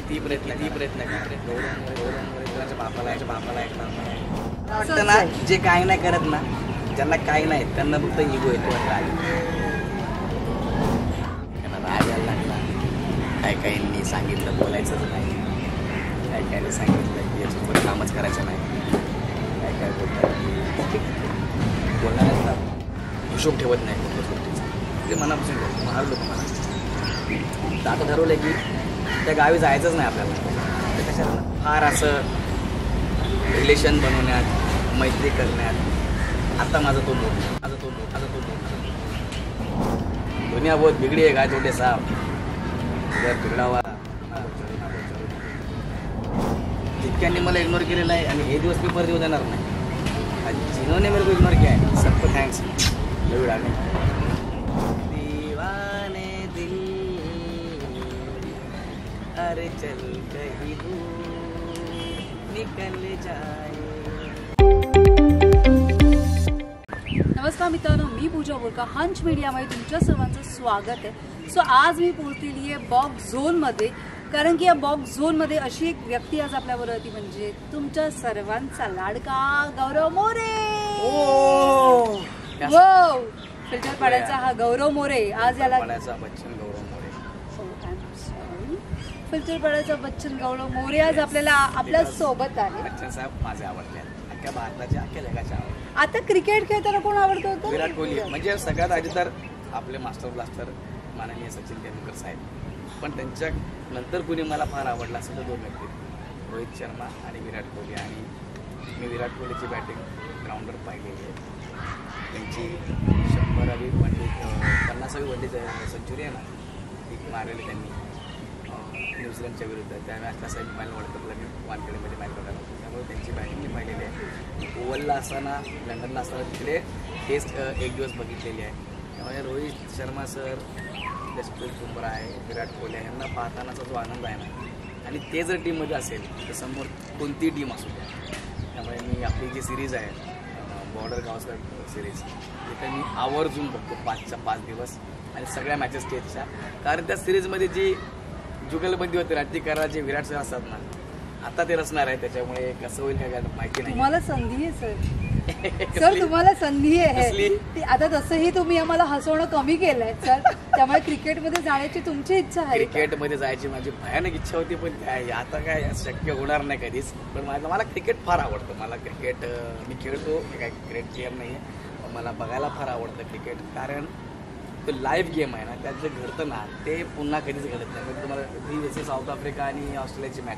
किती प्रयत्न गौरव बापाला वाटतं ना, जे काही नाही करत ना, ज्यांना काही नाही त्यांना फक्त इगो येतो, राग. त्यांना राग यायला लागला. काही काहींनी सांगितलं बोलायचंच नाही, काही काहींनी सांगितलं की याच्यासोबत कामच करायचं नाही, काय बोलतात बोलण्याचा हिशोब ठेवत नाही कुठल्याच गोष्टीचा. ते मनापासून मारलो तुम्हाला. आता ठरवलं की त्या गावी जायचंच नाही आपल्याला. ते कशाला फार असं रिलेशन बनवण्यात, मैत्री करण्यात आता माझा तो मूड दुनिया बहुत बिगड़ी है गाय छोटे साहब, जर बिगडा हुआ. जितक्यांनी मला इग्नोर केलेलं आहे आणि हे दिवस मी परत येऊ देणार नाही. जिन्होंने मेरे को इग्नोर किया है सबको थैंक्स. दीवाने दिल अरे चल कहीं दूर निकल जाए. नमस्कार मित्रांनो, मी पूजा बोरका. हंच मीडियामध्ये तुमच्या सर्वांचं स्वागत आहे. सो आज मी पोहोचलेली आहे बॉक्स झोनमध्ये, कारण की या बॉक्स झोनमध्ये अशी एक व्यक्ती आज आपल्याबरोबर होती, म्हणजे तुमच्या सर्वांचा लाडका गौरव मोरे. वो फिल्टर पाड्याचा हा गौरव मोरे आज याला बच्चन गौरव मोरे. फिल्टर पाड्याचा बच्चन गौरव मोरे आज आपल्या सोबत आहे. बच्चन साहेब माझे आवडते, अख्ख्या भारताच्या अख्ख्या जगाचे आवडते. आता क्रिकेट खेळताना कोण आवडतो होतं? विराट कोहली. म्हणजे सगळ्यात आधी तर आपले मास्टर ब्लास्टर माननीय सचिन तेंडुलकर साहेब, पण त्यांच्या नंतर कुणी मला फार आवडला असेल तर दोन व्यक्ती, रोहित शर्मा आणि विराट कोहली. आणि मी विराट कोहलीची बॅटिंग ग्राउंडवर पाहिलेली आहे. त्यांची 100वी 50वी वनडे सेंचुरी आहे ना, ती मारलेली त्यांनी न्यूझीलंडच्या विरुद्ध. त्या मॅचला सेमीफायनल वर्ल्ड कपला मी वानखेडेमध्ये मॅच बघायला होतो, त्यामुळे त्यांची बॅटिंग मी पाहिलेली आहे. ओव्हलला असताना, लंडनला असताना तिकडे टेस्ट एक दिवस बघितलेली आहे. त्यामुळे रोहित शर्मा सर, जसप्रीत बुमराह आहे, विराट कोहली आहे, यांना पाहतानाचा जो आनंद आहे ना, आणि ते जर टीममध्ये असेल तर समोर कोणती टीम असू द्या. त्यामुळे मी आपली जी सिरीज आहे बॉर्डर गावस्कर सिरीज, तिथे मी आवर्जून बघतो 5च्या 5 दिवस आणि सगळ्या मॅचेस टेस्टच्या. कारण त्या सिरीजमध्ये जी जुगलबंदी होती राज्य करायला विराट सर असतात ना, आता ते रचणार आहे. त्याच्यामुळे कसं होईल काय माहिती नाही. तुम्हाला संधी आहे सर. सर तुम्हाला संधी आहे. आता तसंही तुम्ही आम्हाला हसवणं कमी केलंय सर, त्यामुळे क्रिकेटमध्ये जाण्याची तुमची इच्छा आहे. क्रिकेटमध्ये जायची माझी भयानक इच्छा होती, पण काय आता काय शक्य होणार नाही कधीच. पण मला क्रिकेट फार आवडतं. मला क्रिकेट मी खेळतो, काय क्रिकेट प्लेअर नाही आहे, पण मला बघायला फार आवडतं क्रिकेट. कारण तो लाईव्ह गेम आहे ना, त्यात जे घडतं ना ते पुन्हा कधीच घडत नाही. म्हणजे तुम्हाला जसे साऊथ आफ्रिका आणि ऑस्ट्रेलियाची मॅच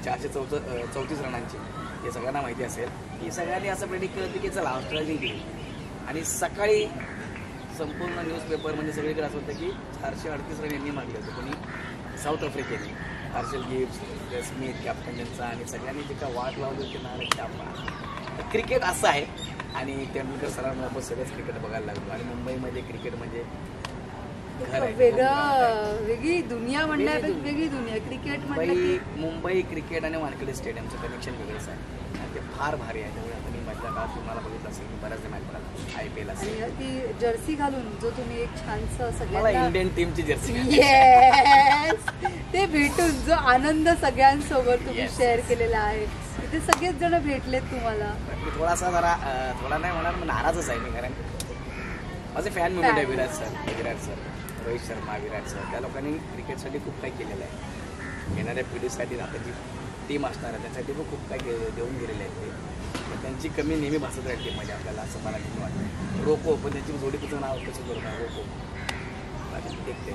434 रनांची, हे सगळ्यांना माहिती असेल की सगळ्यांनी असं प्रेडिक्ट केलं की चला ऑस्ट्रेलिया जिंकली. आणि सकाळी संपूर्ण न्यूजपेपर म्हणजे सगळीकडे असं होतं की 438 रन यांनी मागले होते, कोणी south आफ्रिकेने. Harshal Gibbs, Smith captain त्यांचा, आणि सगळ्यांनी जे काय वाट लावली होती ना, त्या क्रिकेट असं आहे. आणि तेंडुलकर सरांना आपण सगळंच क्रिकेट बघायला लागलो. आणि मुंबईमध्ये क्रिकेट म्हणजे वेगळी दुनिया म्हणण्यापेक्षा वेगळी दुनिया क्रिकेट म्हणजे. मुंबई क्रिकेट आणि वानखेडे स्टेडियमचं कनेक्शन वेगळंच आहे आणि ते फार भारी आहे. त्यामुळे आता मी मधल्या काळात तुम्हाला बघितलं असेल की बऱ्याचदा मॅच बघायला IPL असेल. ती जर्सी घालून जो तुम्ही एक छानसं सगळ्यांना इंडियन टीमची जर्सी ते भेटून जो आनंद सगळ्यांसोबत तुम्ही शेअर केलेला आहे, तिथे सगळेच जण भेटलेत तुम्हाला. थोडासा जरा थोडा नाही म्हणणार, नाराजच आहे मी, कारण माझे फॅन मुवमेंट आहे. विराट सर, रोहित शर्मा, विराट सर, त्या लोकांनी क्रिकेटसाठी खूप काही केलेलं आहे. येणाऱ्या पिढीसाठी आता जी टीम असणार आहे त्यासाठी खूप काही देऊन गेलेले आहेत ते. त्यांची कमी नेहमी भासत राहील टीममध्ये आपल्याला, असं मला नेहमी वाटतं. रोको, पण त्यांची जोडीचं नाव कसं करू नये, रोको. देखते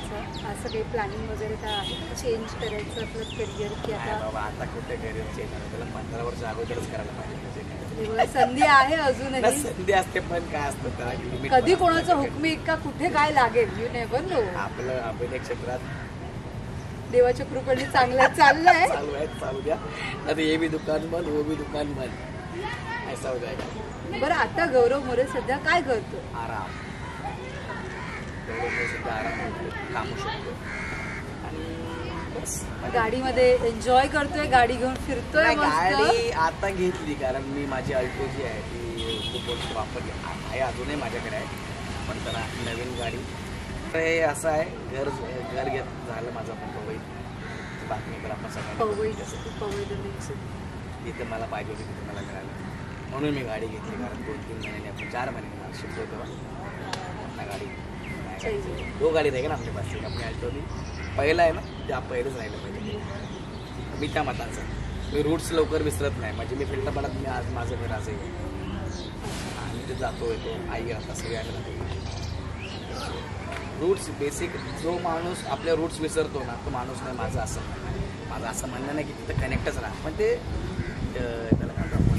असं काही प्लॅनिंग वगैरे काय आहे चेंज करायचं आपलं करिअर की आता कुठे करिअर चेंज होणार, त्याला 15 वर्ष अगोदरच करायला पाहिजे. संधी आहे अजूनही, संधी असते, पण काय असतं कधी कोणाचं हुकमी का कुठे काय लागेल यू नेव्हर नो. आपलं अभिनय क्षेत्रात देवाच्या कृपेने चांगलं चाललंय. चालू द्या. आता हे बी दुकान बंद, वो बी दुकान बंद, ऐसा हो जाएगा. बरं, आता गौरव मोरे सध्या काय करतो? आराम. सध्या आराम कामू शकतो आणि बस गाडीमध्ये एन्जॉय करतोय, गाडी घेऊन फिरतोय. गाडी आता घेतली कारण मी माझी अल्टो जी आहे ती खूप वर्ष वापरली आहे, अजूनही माझ्याकडे आहे, पण जरा नवीन गाडी. हे असं आहे, घर घेत झालं माझं मुंबईत बातमी तर आपण सगळ्यांना पवई इथं मला पाहिजे होती तिथं मला मिळालं म्हणून मी गाडी घेतली. कारण 2-3 महिन्याने आपण 4 महिन्याने मला शिफ्ट होतो अपना गाडी चाहिए. 2 गाडी रहेगा ना आपल्या पास. एक आपली अल्टो मी पहिला आहे ना ते आप पहिलंच राहिलं पाहिजे. मी त्या मतांचा मी रूट्स लवकर विसरत नाही. म्हणजे मी फिल्टरपाड्यात मी आज माझं घर आजही आम्ही ते जातो येतो आई आता सगळे आम्ही राहतो. रूट्स बेसिक जो माणूस आपल्या रूट्स विसरतो ना तो माणूस नाही. माझं असं माझं असं म्हणणं नाही की तिथं कनेक्टच राहा पण ते त्याला काय आपण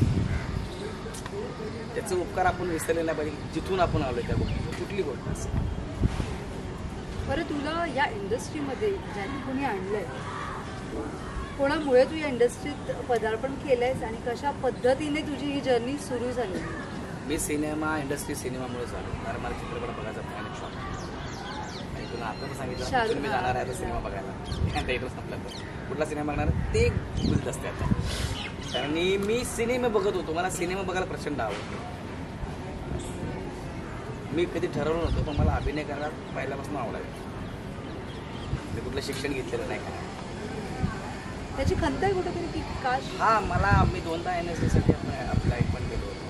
त्याचे उपकार आपण विसरले नाही पाहिजे. जिथून आपण आलो त्या गोष्टी कुठली गोष्ट असं. बरं तुला या इंडस्ट्रीमध्ये ज्यांनी कोणी आणलंय कोणामुळे तू या इंडस्ट्रीत पदार्पण केलंयस आणि कशा पद्धतीने तुझी ही जर्नी सुरू झाली? मी सिनेमा सिनेमामुळे झालो. कारण मला चित्रपट बघायचा भयानक शॉक आणि तुला आता पण सांगितलं मी जाणार आहे सिनेमा बघायला थिएटर संपला तर कुठला सिनेमा बघणार ते गुलत असते आता. कारण मी सिनेमा बघत होतो. मला सिनेमा बघायला प्रचंड आवडतो. मी कधी ठरवलं नव्हतं पण मला अभिनय करायला पहिल्यापासून आवडायचं. मी कुठलं शिक्षण घेतलेलं नाही का त्याची खंत आहे कुठेतरी की काश. हां मला मी 2दा NSCसाठी अप्लाय पण केलो होतो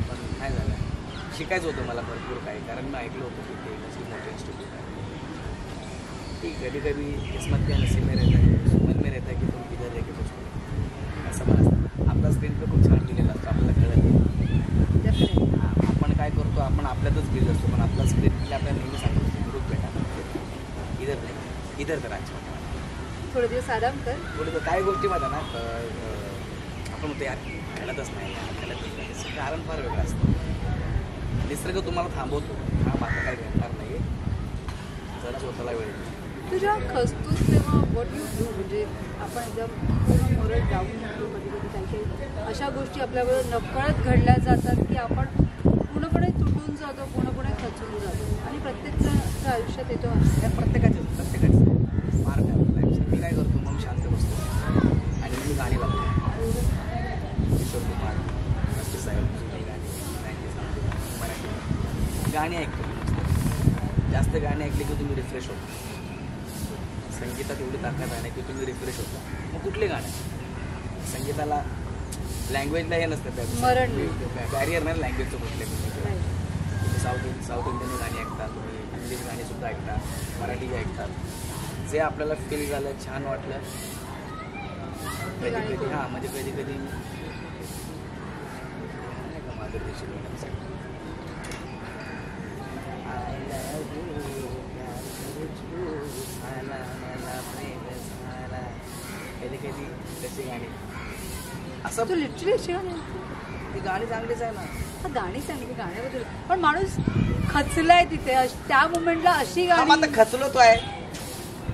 पण नाही झालं. शिकायचं होतं मला भरपूर काही. कारण मी ऐकलं होतं की ते मोठे इन्स्टिट्यूट आहे. ठीक कधी कधी किस्मत के नसीब में रहता है मन में रहता है की तुम किधर रह के सोचतो असं मला असतं. आपला स्क्रीन पे खूप छान दिलेला असतो आपल्याला कळत नाही. आपण काय करतो आपण आपल्यातच बिझी असतो पण आपला स्क्रीन प्ले आपल्याला नेहमी सांगतो ग्रुप भेटा इधर नाही इधर तर आज थोडे दिवस आराम कर. थोडं काही गोष्टी माझ्या ना आपण म्हणतो यार खेळतच नाही खेळतच नाही. त्याचं कारण फार वेगळं असतं. निसर्ग तुम्हाला थांबवतो हा मात्र काही घडणार नाही. जरा स्वतःला वेळ तू जेव्हा खचतोस तेव्हा व्हॉट यू डू म्हणजे आपण एकदम पूर्ण मोरल डाऊन होतो. कधी कधी काही काही अशा गोष्टी आपल्याबरोबर नकळत घडल्या जातात की आपण पूर्णपणे तुटून जातो पूर्णपणे खचून जातो आणि प्रत्येकाच्या आयुष्यात येतो. प्रत्येकाचे मार्ग आहे आपल्या आयुष्यात. मी काय करतो मग शांत बसतो आणि मी गाणी लावतो. किशोर कुमार नसते साहेब मराठी गाणी ऐकतो. जास्त गाणी ऐकली की तुम्ही रिफ्रेश होता. संगीतात एवढी ताकद आहे ना की तुम्ही रिफ्रेश होता. मग कुठले गाणे संगीताला लँग्वेजला हे नसतं त्या बॅरियर नाही लँग्वेजचं कुठले तुम्ही साऊथ इंडियन गाणी ऐकता तुम्ही इंग्लिश गाणीसुद्धा ऐकता मराठी ऐकतात. जे आपल्याला फील झालं छान वाटलं कधी कधी हां म्हणजे कधी कधी नाही का माझं ते शिकवण्यासाठी कधी कधी तशी गाणी असं तू लिटरली ती गाणी चांगलीच आहे ना. गाणी चांगली गाण्याबद्दल पण माणूस खचलाय तिथे त्या मोमेंटला अशी गाणी. आता खचलो तो आहे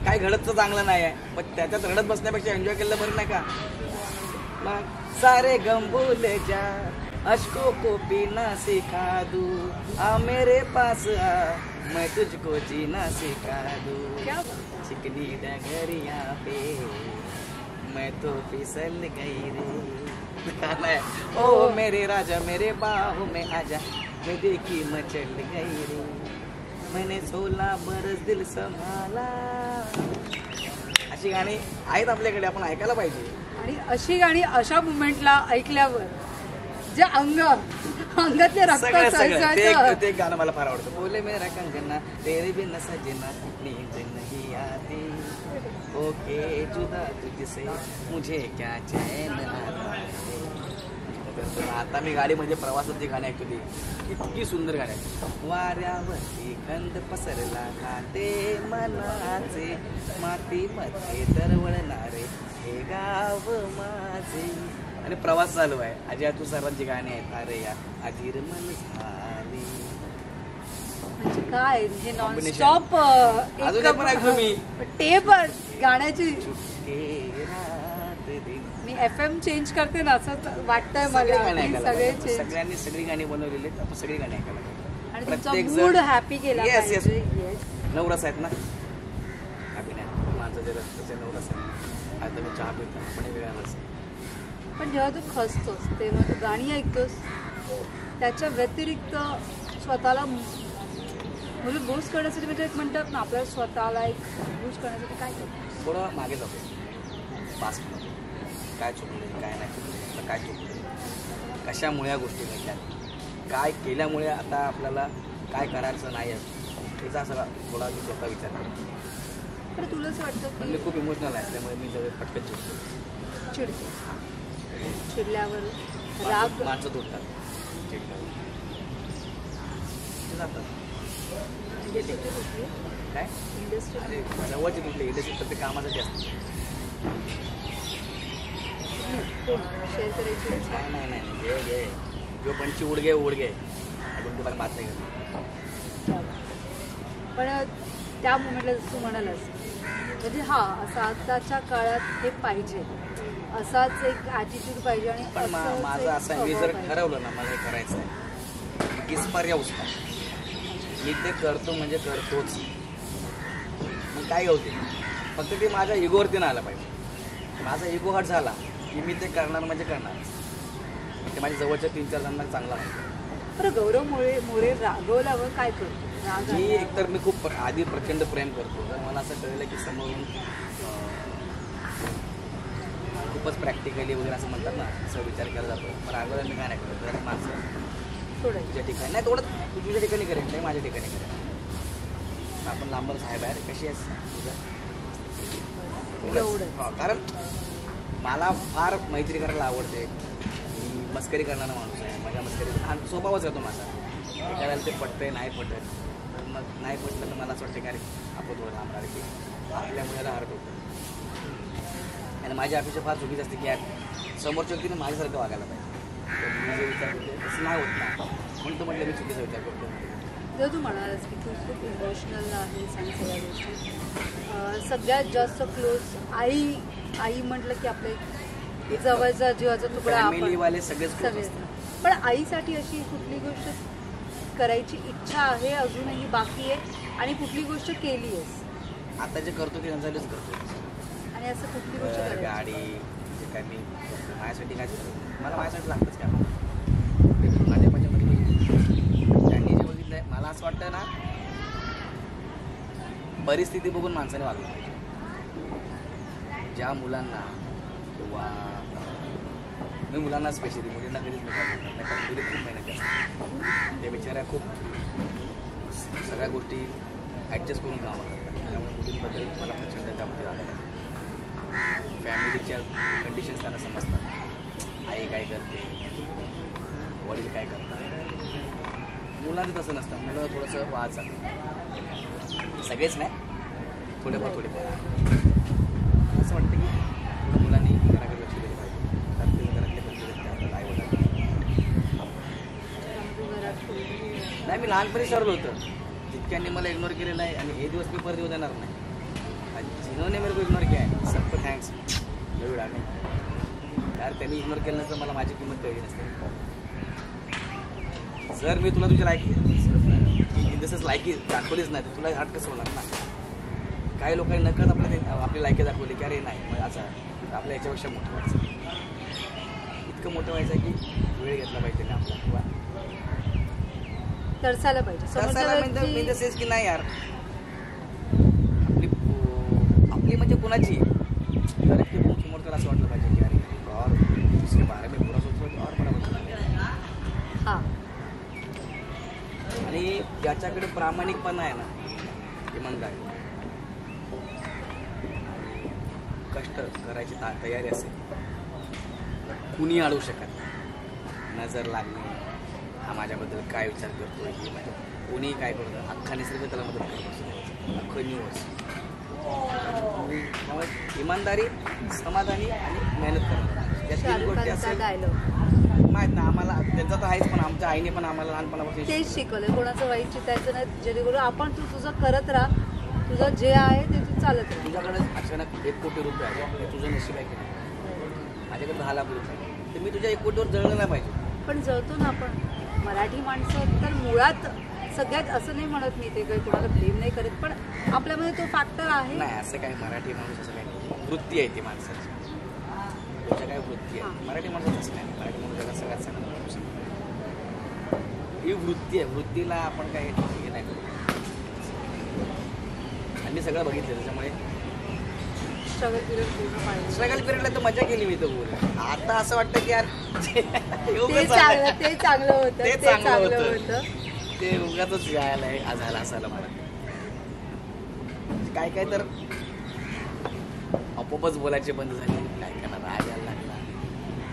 काय घडत तर चांगलं नाही आहे पण त्याच्यात रडत बसण्यापेक्षा एन्जॉय केलं बरं नाही का. मग सारे गम भूल जा अशकों को पीना सिखा दूं आ मेरे पास आ मैं तुझको जीना सिखा दूं चिकनी डगरिया पे मैं तो फिसल गई रे ओ मेरे राजा मेरे बाहों में आजा मैं देखी मचल गई रे मैंने 16 बरस दिल संभाला. अशी गाणी आहेत आपल्याकडे आपण ऐकायला पाहिजे. आणि अशी गाणी अशा मुमेंटला ऐकल्यावर जे अंगातले रक्त ते गाणं मला फार आवडतं. बोले मेरा कंगना तेरे बिन सजना नींद नहीं आती ओके जुदा तुझसे मुझे क्या चैन आता है. आता मी गाडीमध्ये प्रवासाची गाणी ऐकतो ती इतकी सुंदर गाणी आहेत. वाऱ्यावरती गंध पसरला खाते मनाचे मातीमध्ये दरवळणारे हे गाव माझे. आणि प्रवास चालू आहे. अजय तू सर्वांची गाणी आहेत. अरे या अधीर मन झाली म्हणजे काय म्हणजे नॉनस्टॉप पण ऐकतो मी टेप गाण्याची. मी FM चेंज करते ना असं वाटतंय मला. सगळे सगळ्यांनी सगळी गाणी बनवलेली आपण सगळी गाणी ऐकायला आणि तुमचा मूड हॅपी केला पाहिजे. नवरस आहेत ना अभिनय माझं जे रस्त्याचे नवरस आहे. आता मी चहा पितो पण वेगळा रस. पण जेव्हा तू खचतोस तेव्हा तू गाणी ऐकतोस त्याच्या व्यतिरिक्त स्वतःला म्हणजे बूस्ट करण्यासाठी म्हणजे एक म्हणतात ना आपल्याला स्वतःला एक बूस्ट करण्यासाठी काय करतो? थोडं मागे जातो पास्टमध्ये, काय चुकले काय नाही चुकले, आपलं काय चुकले, कशामुळे या गोष्टी घडल्यात, काय केल्यामुळे आता आपल्याला काय करायचं नाही आहे, त्याचा सगळा थोडा मी स्वतः विचार करतो. पण तुला असं वाटतं पण की मी खूप इमोशनल आहे, त्यामुळे मी सगळे पटकन चिडतो. चिडते, चिडल्यावर राग माणसं तुटतात चिडल्यावर, ते जातात. इंडस्ट्री कुठली? काय इंडस्ट्री अरे जवळचे तुटले इंडस्ट्री प्रत्येक कामासाठी असते. शेअर करायची इच्छा? नाही नाही नाही घे घे जो पंची उडगे उडगे अजून तुला बात नाही करत. पण त्या मोमेंटला जसं तू म्हणालास म्हणजे हा असं आताच्या काळात हे पाहिजे, असाच एक ॲटिट्यूड पाहिजे आणि पण असंच माझं एक असं आहे, मी स्वभाव जर पाहिजे. ठरवलं ना मला हे करायचं आहे किस या उसका, मी ते करतो म्हणजे करतोच. मग काय होते फक्त ते माझ्या इगोवरती नाही आलं पाहिजे. माझा इगो हट झाला की मी ते करणार म्हणजे करणार. ते माझ्या जवळच्या 3-4 जणांना चांगला माहिती. बरं गौरव मोरे रागवल्यावर काय करतो? राग मी आला? एकतर मी खूप आधी प्रचंड प्रेम करतो, तर मला असं कळलं की समोरून खूपच प्रॅक्टिकली वगैरे असं म्हणतात ना, असं विचार केला जातो. पण अगोदर मी काय नाही करत, तर माणसं सोडायचं. तुझ्या ठिकाणी नाही थोडं तू तुझ्या ठिकाणी करेन नाही माझ्या ठिकाणी करेन. आपण लांबर साहेब आहे कशी आहेस तुझं एवढंच. कारण मला फार मैत्री करायला आवडते. मी मस्करी करणारा माणूस आहे, माझ्या मस्करी आणि स्वभावच येतो माझा. एखाद्याला ते पटतंय नाही पटत, तर मग नाही पटलं तर मला असं वाटतं की अरे आपण थोडं लांब राहिले की आपल्यामुळे हर्ट होतं. आणि माझ्या अपेक्षा फार चुकीची असते की यार समोरच्या व्यक्तीने माझ्यासारखं वागायला पाहिजे. तर मी जे विचार करते तसं नाही होत ना, म्हणून तो म्हटलं मी चुकीचा विचार करतो. जर तू म्हणालास की तू खूप इमोशनल आहेस आणि सगळ्या गोष्टी सगळ्यात जास्त क्लोज आई म्हटलं की आपले जवळचा जीवाचा तुकडा आपण फॅमिलीवाले सगळेच close सगळे. असतात. पण आईसाठी अशी कुठली गोष्ट करायची इच्छा आहे अजूनही बाकी आहे आणि कुठली गोष्ट केली आहेस आता जे करतो ते त्यांच्यासाठीच करतो. आणि असं कुठली गोष्ट करायची? गाडी जे काय मी माझ्यासाठी काय मला माझ्यासाठी लागतंच का माझ्या त्यांनी जे बघितलं आहे मला असं वाटतं ना, परिस्थिती बघून माणसाने वागलं पाहिजे. ज्या मुलांना किंवा मी मुलांना स्पेशली मुलींना कधीच नाही कारण मुली खूप मेहनत असतात. त्या बिचाऱ्या खूप सगळ्या गोष्टी ॲडजस्ट करून काम करतात. त्यामुळे मुलींबद्दल मला प्रचंड त्यामध्ये आलं आहे. फॅमिलीच्या कंडिशन्स त्यांना समजतात. आई काय करते, वडील काय करतात. मुलांचं तसं नसतं. मुलं थोडंसं वाद चालतं, सगळेच नाही थोडेफार असं वाटतं की थोडं मुलांनी घराकडे लक्ष दिलं पाहिजे. कारण ते घरातले बंधू आई वडील नाही मी लहानपणी ठरवलं होतं जितक्यांनी मला इग्नोर केलेलं आहे आणि हे दिवस मी परत येऊ देणार नाही. जिन्होंने मेरे को इग्नोर किया है सबको थँक्स एवढा नाही यार. त्यांनी इग्नोर केलं नसतं मला माझी किंमत कळली नसते. जर मी तुला तुझी लायकी इन द सेन्स लायकी दाखवलीच नाही तर तुला हात कसं होणार ना. काही लोकांनी नकळत आपली लायकी दाखवली की अरे नाही मग असं आपल्या याच्यापेक्षा मोठं व्हायचं. इतकं मोठं व्हायचं आहे की वेळ घेतला पाहिजे ना आपला किंवा तरसायला पाहिजे समोरच्या व्यक्ती- इन द सेन्स की नाही यार आपली म्हणजे कुणाची तर समोर तर असं वाटलं पाहिजे की अरे और इसके बारे में बुरा सोच और बरा बदल. हां आणि ज्याच्याकडे प्रामाणिकपणा आहे ना इमानदारी कष्ट करायची तयारी असेल कुणी अडवू शकत नाही. नजर लागणे हा माझ्याबद्दल काय विचार करतोय की म्हणजे कोणी काय करतो अख्खा निसर्ग त्याला मदत करतो अख्खं न्यूज. त्यामुळे इमानदारी समाधानी आणि मेहनत करणं या 3 गोष्टी असेल डायलॉग माहीत ना आम्हाला त्यांचा तर आहेच पण आमच्या आईने पण आम्हाला लहानपणापासून तेच शिकवलंय कोणाचं वाईट चितायचं नाही जेणेकरून आपण तू तुझं करत राहा तुझं जे आहे ते तू चालत राहा. तुझ्याकडे अचानक 1 कोटी रुपये आहे हे तुझं नशीब आहे की नाही. माझ्याकडे 10 लाख रुपये आहे तर मी तुझ्या 1 कोटीवर जळलं नाही पाहिजे. पण जळतो ना आपण मराठी माणसं तर मुळात सगळ्यात असं नाही म्हणत मी ते काही कोणाला ब्लेम नाही करत पण आपल्यामध्ये तो फॅक्टर आहे. नाही असं काही मराठी माणूस असं काही नाही वृत्ती आहे ती माणसाची तुझ्या काय वृत्ती आहे मराठी माणूस असं नाही. मराठी माणूस जगात सगळ्यात चांगला माणूस आहे. ही वृत्ती आहे वृत्तीला आपण काही हे नाही करू आणि मी सगळं बघितलं त्याच्यामुळे स्ट्रगल पिरियड पूर्ण पाहिजे. स्ट्रगल पिरियडला तर मजा केली मी तर बोल. आता असं वाटतं की यार ते चांगलं होतं. ते चांगलं होतं. ते उगाचच यायला झालं असायला मला. काय काय तर आपोआपच बोलायचे बंद झाले. काय कायला राग यायला लागला.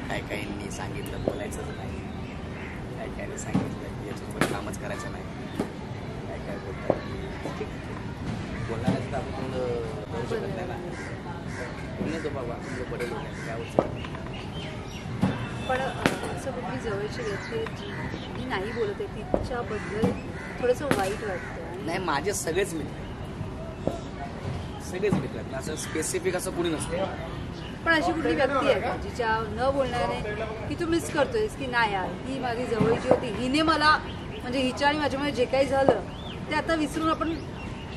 काय काहींनी सांगितलं बोलायचंच नाही. काय कायने सांगितलं की याच्यासोबत कामच करायचं नाही. काय काय बोलतात की बोलणाऱ्याचं तर आपण करू शकत नाही ना. नाही तो बाबा तुझं पडेल होतं काय होतं. पण असं कुठली जवळची व्यक्ती आहे जी मी नाही बोलत आहे तिच्याबद्दल थोडंसं वाईट वाटतं. नाही माझे सगळेच मित्र आहेत. असं स्पेसिफिक असं कुणी नसतं. पण अशी कुठली व्यक्ती आहे का जिच्या न बोलण्याने की तू मिस करतोयस की नाही यार ही माझी जवळची होती, हिने मला म्हणजे हिच्या आणि माझ्यामुळे जे काही झालं ते आता विसरून आपण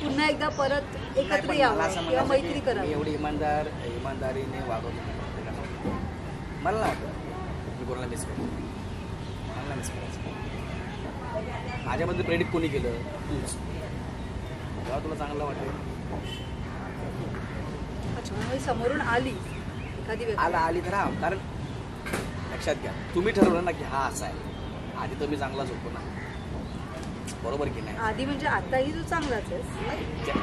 पुन्हा एकदा परत एकत्र यावं किंवा मैत्री करावी. एवढी इमानदारीने वागवतो मला नाही वाटतं मी कोणाला मिस करतो. मला मिस करायचं. माझ्याबद्दल प्रेडिक्ट कोणी केलं तूच. तेव्हा तुला चांगलं वाटेल. अच्छा म्हणजे समोरून आली एखादी व्यक्ती आली तर हा. कारण लक्षात घ्या तुम्ही ठरवलं ना की हा असा आहे. आधी तर मी चांगलाच होतो ना. बरोबर की नाही. आधी म्हणजे आताही तू चांगलाच आहेस.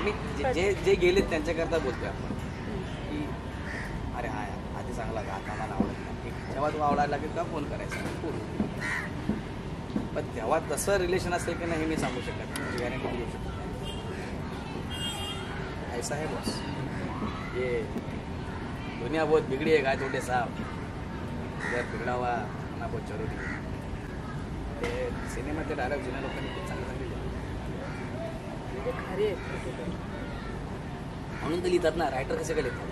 मी जे गेलेत त्यांच्याकरता बोलतोय आपण की अरे हा आधी चांगला का आता मला आवडत नाही. जेव्हा तू आवडायला लागेल का फोन करायचा बोलू. पण तेव्हा तसं रिलेशन असेल की नाही मी सांगू शकत नाही. गॅरंटी देऊ शकत नाही. ऐसा है बॉस. ये दुनिया बहुत बिगड़ी है गाय छोटे साहब. जर बिगडा हुआ ना बहुत जरूरी है. ते सिनेमाचे डायलॉग जुन्या लोकांनी खूप चांगले खरे आहेत. म्हणून ते लिहितात ना. रायटर कसे काय लिहितात.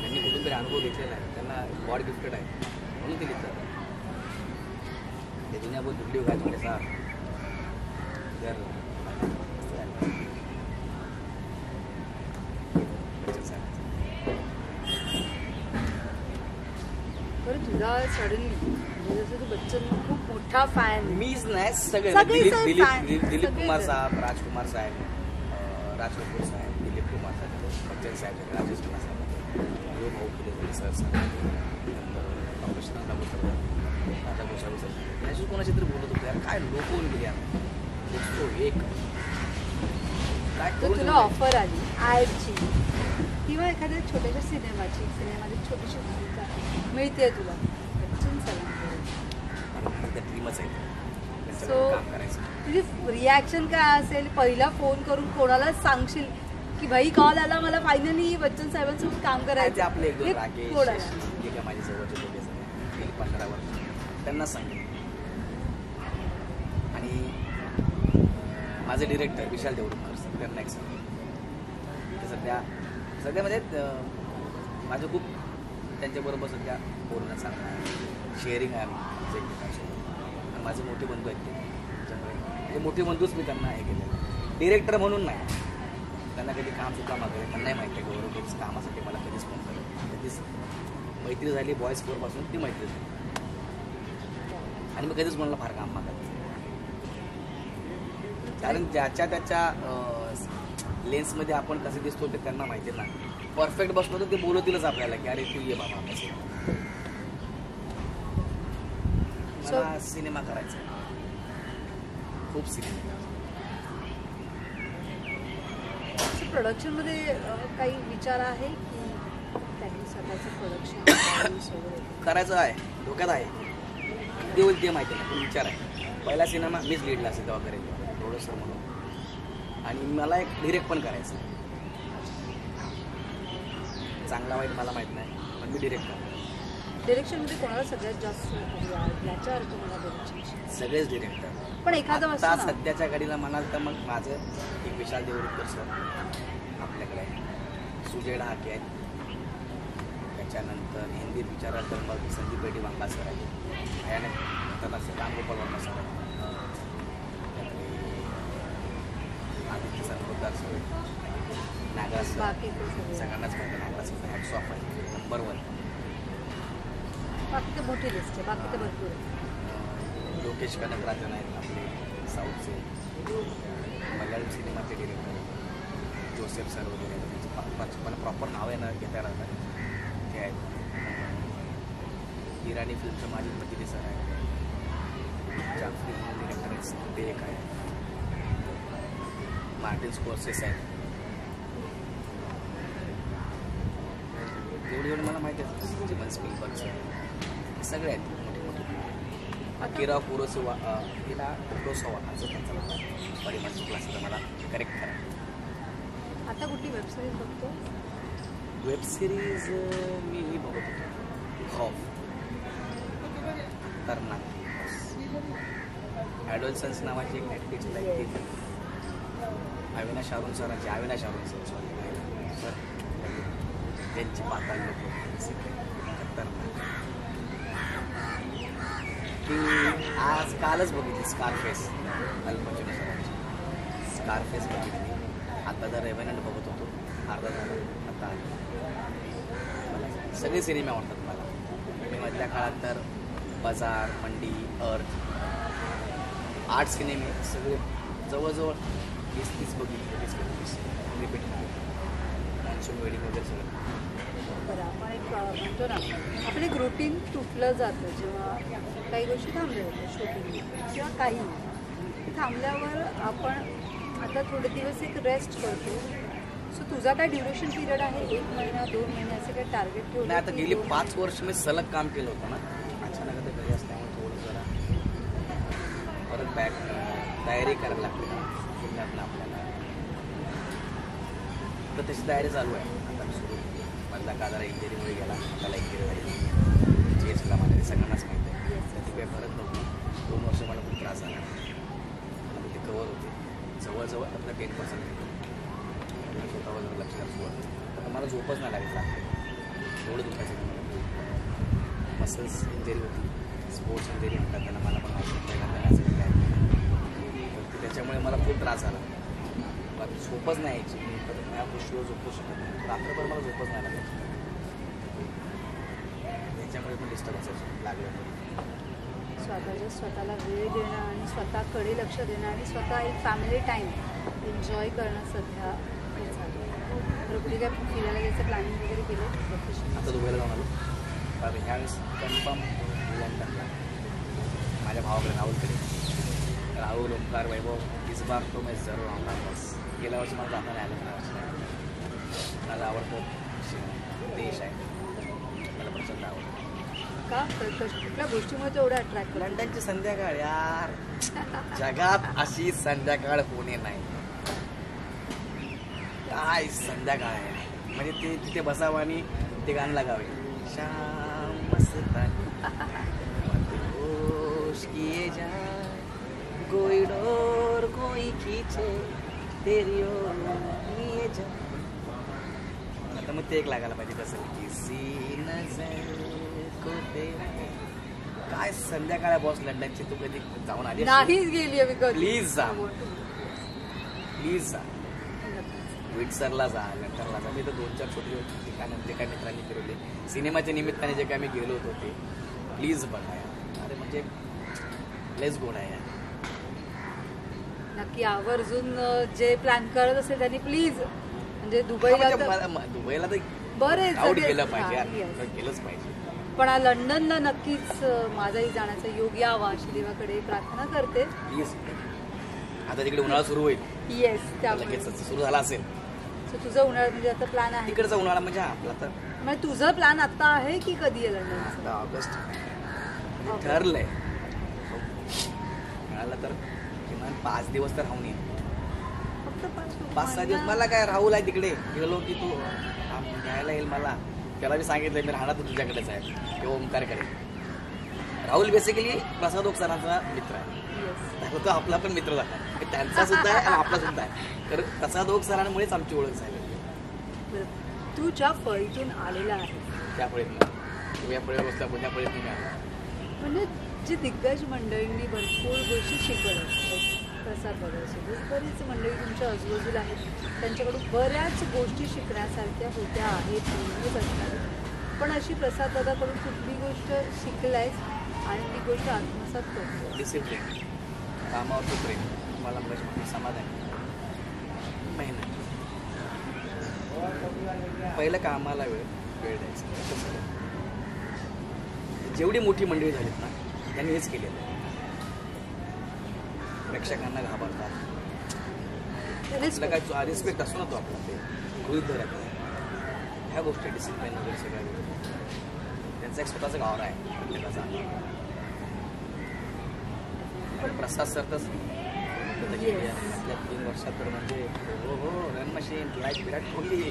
त्यांनी कुठून तरी अनुभव घेतलेला आहे. त्यांना गॉड गिफ्टेड आहे म्हणून ते लिहितात. ते दुनिया बहुत बिगड़ी हो गाय छोटे साहब. जर बरं तुला सडनली म्हणजे जसं तू बच्चन खूप मोठा फॅन. मीच नाही सगळे सगळेच आहेत दिलीप fan. दिलीप सगळेच कुमार आहेत. साहेब, राजकुमार साहेब, राज कपूर साहेब, दिलीप कुमार साहेब, बच्चन साहेब, राजेश कुमार साहेब, यो भाऊ केले सर साहेब, कृष्णा सर, राजा गोसावी सर. अशी कोणाशी तरी बोलत होते यार काय लोक होऊन गेले यार. एक काय तर करून तुला ऑफर आली ॲडची किंवा एखाद्या छोट्याशा सिनेमाची छोटीशी भूमिका मिळते तुला बच्चन सरांकडे. त्या टीमच आहे So, त्यांच्यावर काम करायचं. तुझी रिॲक्शन काय असेल. पहिला फोन करून कोणाला सांगशील की भाई कॉल आला मला फायनली बच्चन साहेबांसोबत काम ते करायचं. आपले एक दोन हे राकेश कोण आहे? जे काय माझे जवळचे लोक आहेत गेली 15 वर्ष त्यांना सांगेन. आणि माझे डिरेक्टर विशाल देवरुखकर सर त्यांना एक सांगेन. ते सध्या म्हणजे माझं खूप त्यांच्याबरोबर सध्या बोलणं चांगलं आहे. शेअरिंग आहे आमचं एकमेकांसोबत. आणि माझे मोठे बंधू आहेत ते. त्याच्यामुळे ते मोठे बंधूच मी त्यांना हे केलेलं. डिरेक्टर म्हणून नाही. त्यांना कधी कामसुद्धा मागवलं. त्यांनाही माहिती आहे गौरव कधीच कामासाठी मला कधीच फोन करत. कधीच मैत्री झाली बॉयज फोरपासून ती मैत्री झाली. आणि मी कधीच कोणाला फार काम मागत. कारण ज्याच्या त्याच्या लेन्समध्ये आपण कसे दिसतो ते त्यांना माहिती ना. परफेक्ट बसलो तर ते बोलतीलच आपल्याला की अरे तू ये बाबा आपल्या मला सिनेमा करायचा. खूप सिनेमा. प्रोडक्शनमध्ये काही विचार आहे की काही स्वतःचं प्रोडक्शन करायचं आहे. डोक्यात आहे. ते होईल ते माहिती नाही पण विचार आहे. पहिला सिनेमा मीच लीडला असेल तेव्हा करेल प्रोड्युसर म्हणून. आणि मला एक डिरेक्ट पण करायचं आहे. चांगला वाईट मला माहीत नाही पण मी डिरेक्ट करतो. डिरेक्शनमध्ये कोणाला सगळ्यात जास्त याच्यावर तुम्हाला डिरेक्शन सगळेच डिरेक्टर. पण एखादं आता असतं ना सध्याच्या घडीला म्हणाल तर मग माझं एक विशाल देवरुखकर सर आपल्याकडे आहे. सुजय ढाके आहेत. त्याच्यानंतर हिंदीत विचाराल तर मग संदीप पेटी वांगा सर आहे. याने नंतर रामगोपाल वर्मा सर आहे. Aditya sir Poddar sir Nagraj sir बाकी ते सगळे सगळ्यांनाच माहिती. नागराज सर हॅट्स ऑफ आहे. नंबर 1. बाकी तर मोठी लिस्ट आहे. बाकी तर भरपूर आहे. लोकेश कनकराजन आहेत आपले साऊथचे. मल्याळम सिनेमाचे डिरेक्टर. जोसेफ सर वगैरे त्यांचं मला प्रॉपर नाव आहे ना घेता राहतात ते आहेत. इराणी फिल्मचं माझी मजिदी सर आहे. जाफरी म्हणून डिरेक्टर आहेत ते एक आहे. मार्टिन स्कॉर्सेस आहे. एवढी मला माहिती आहे. स्टीव्हन स्पीलबर्गचं आहे. सगळे आहेत मोठे मोठे. अकिरा कुरोसावा असं त्यांचं नाव आहे. सॉरी मला चुकलं असेल तर मला करेक्ट करा. आता कुठली वेबसिरीज बघतो? वेबसिरीज मी बघत होतो खौफ, खतरनाक, ॲडोलसन्स नावाची एक नेटफ्लिक्सला आहे ती. अविनाश अरुण सरांची अविनाश अरुण सर त्यांची पाताळ लोक खतरनाक. ती आज कालच बघितली स्कारफेस, अल्पचिनो सरांची स्कारफेस बघितली. आता तर रेव्हनंट बघत होतो अर्धा झाला आता आली. मला सगळे सिनेमे आवडतात मला. मी मधल्या काळात तर बाजार, मंडी, अर्थ, 8 सिनेमे सगळे जवळजवळ 20-30 बघितले. 20-25 रिपीट मॉन्सून वेडिंग वगैरे सगळं. बरं, आपण एक म्हणतो ना आपलं एक रुटीन तुटलं जातं जेव्हा काही गोष्टी थांबल्या जातात शूटिंग किंवा काही थांबल्यावर आपण आता थोडे दिवस एक रेस्ट करतो. सो तुझा काय ड्युरेशन पिरियड आहे? 1 महिना 2 महिने असे काही टार्गेट ठेवलं? नाही, आता गेली 5 वर्ष मी सलग काम केलं होतं ना. अचानक आता घरी असल्यामुळे थोडं जरा परत तयारी करायला लागते पुण्यातनं आपल्याला. तर तशी तयारी चालू आहे आता. सुरू मधला का जरा इंजिनिअरिंगमुळे गेला. त्याला इंजिनिअरिंग चेसला माझ्या सगळ्यांनाच माहिती आहे. त्याची काही फरक नव्हती. 2 वर्ष मला खूप त्रास झाला. मला ते कवर होते जवळजवळ आपलं 10% स्वतःवर जर लक्ष द्यायचं तर मला झोपच नाही लागेल लागते. एवढं दुखायचं मला. मसल्स इंजरी होती, स्पोर्ट्स इंजरी म्हणतात त्यांना. मला पण माहिती पहिल्यांदा असं काय त्याच्यामुळे मला खूप त्रास झाला. मला झोपच नाही यायची. मी तर या गोष्टीवर झोपू शकत नाही. रात्रभर मला झोपच नाही लागायची. त्याच्यामुळे पण डिस्टर्बन्स लागलं. स्वतःला वेळ देणं आणि स्वतःकडे लक्ष देणं आणि स्वतः एक फॅमिली टाईम एन्जॉय करणं सध्या हे चालू आहे. तर कुठे काय फिरायला जायचं प्लॅनिंग वगैरे केलं? आता दुबईला जाऊन आलो. तर ह्यावेळेस कन्फर्म लंडनला माझ्या भावाकडे राहुलकडे. राहुल, ओंकार, वैभव इस बार तो मैं जरूर आऊंगा. बस गेल्या वर्षी मला जाता नाही आलं. मला आवडतं देश आहे. मला प्रचंड आवडतं. का कुठल्या गोष्टीमुळे तेवढं अट्रॅक्ट? लंडनची संध्याकाळ यार, जगात अशी संध्याकाळ होणे नाही. काय संध्याकाळ आहे म्हणजे ते तिथे बसावं आणि ते गाणं लागावे. शाम मस्तानी होश किए जाए, कोई डोर कोई खींचे तेरी ओर लिए जाए. आता मग ते एक लागायला पाहिजे कसं की सी नजर को तेरा. काय संध्याकाळ आहे बॉस लंडनची. तू कधी जाऊन आली? नाहीच गेली मी कधी. प्लीज जा, प्लीज जा. विटसरला जा, लंडनला जा. मी तर 2-4 छोटे ठिकाणं जे काय मित्रांनी फिरवले सिनेमाच्या निमित्ताने जे काय मी गेलो होतो ते प्लीज बघा यार. अरे म्हणजे लेस गोड आहे यार. नक्की आवर्जून जे प्लॅन करत असेल त्यांनी प्लीज म्हणजे दुबईला दुबईला तर बरे आउट गेलं पाहिजे यार. गेलंच पाहिजे. पण लंडनला नक्कीच माझाही जाण्याचा योग यावा अशी देवाकडे प्रार्थना करते. प्लीज. आता तिकडे उन्हाळा सुरू होईल. येस, लगेच सुरू झाला असेल. तुझं उन्हाळा म्हणजे आता प्लॅन आहे तिकडचा उन्हाळा म्हणजे आपला तर म्हणजे तुझं प्लॅन आता आहे की कधी आहे लंडन? आता ऑगस्ट ठरलंय. मिळालं तर किमान 5 दिवस तर राहून येईल. फक्त 5-6 दिवस. मला काय राहुल आहे तिकडे गेलो की तू घ्यायला येईल मला. त्याला मी सांगितलं मी राहणार तर तुझ्याकडेच आहे किंवा ओंकारकडे. राहुल बेसिकली प्रसाद ओक सरांचा मित्र आहे. तो आपला पण मित्र झाला. त्यांचा सुद्धा आहे आणि आपला सुद्धा आहे. तर प्रसाद ओक सरांमुळेच आमची ओळख झाली. तू ज्या फळीतून आलेला आहे त्या फळीतून तुम्ही फळीवर बसल्या पुण्या फळीत तुम्ही आला म्हणजे जी दिग्गज मंडळींनी भरपूर गोष्टी शिकवल्या. प्रसाद बघायसोबत बरीच मंडळी तुमच्या आजूबाजूला आहेत. त्यांच्याकडून बऱ्याच गोष्टी शिकण्यासारख्या होत्या आहेत नेहमीच असणार. पण अशी प्रसाद दादाकडून कुठली गोष्ट शिकलायस आणि ती गोष्ट आत्मसात करतो? डिसिप्लिन, कामावरचं प्रेम, मला समाधान, मेहनत. पहिलं कामाला वेळ द्यायचा. जेवढी मोठी मंडळी झालीत ना त्यांनी हेच केलेलं आहे. प्रेक्षकांना घाबरतात. आपला काय रिस्पेक्ट असतो ना तो आपला ते गृहीत धरत ह्या गोष्टी डिसिप्लिन वगैरे सगळ्या त्यांचा एक स्वतःचा गावरा आहे प्रत्येकाचा. पण प्रसाद सर तर आपल्या 3 वर्षात तर म्हणजे हो run machine like Virat Kohli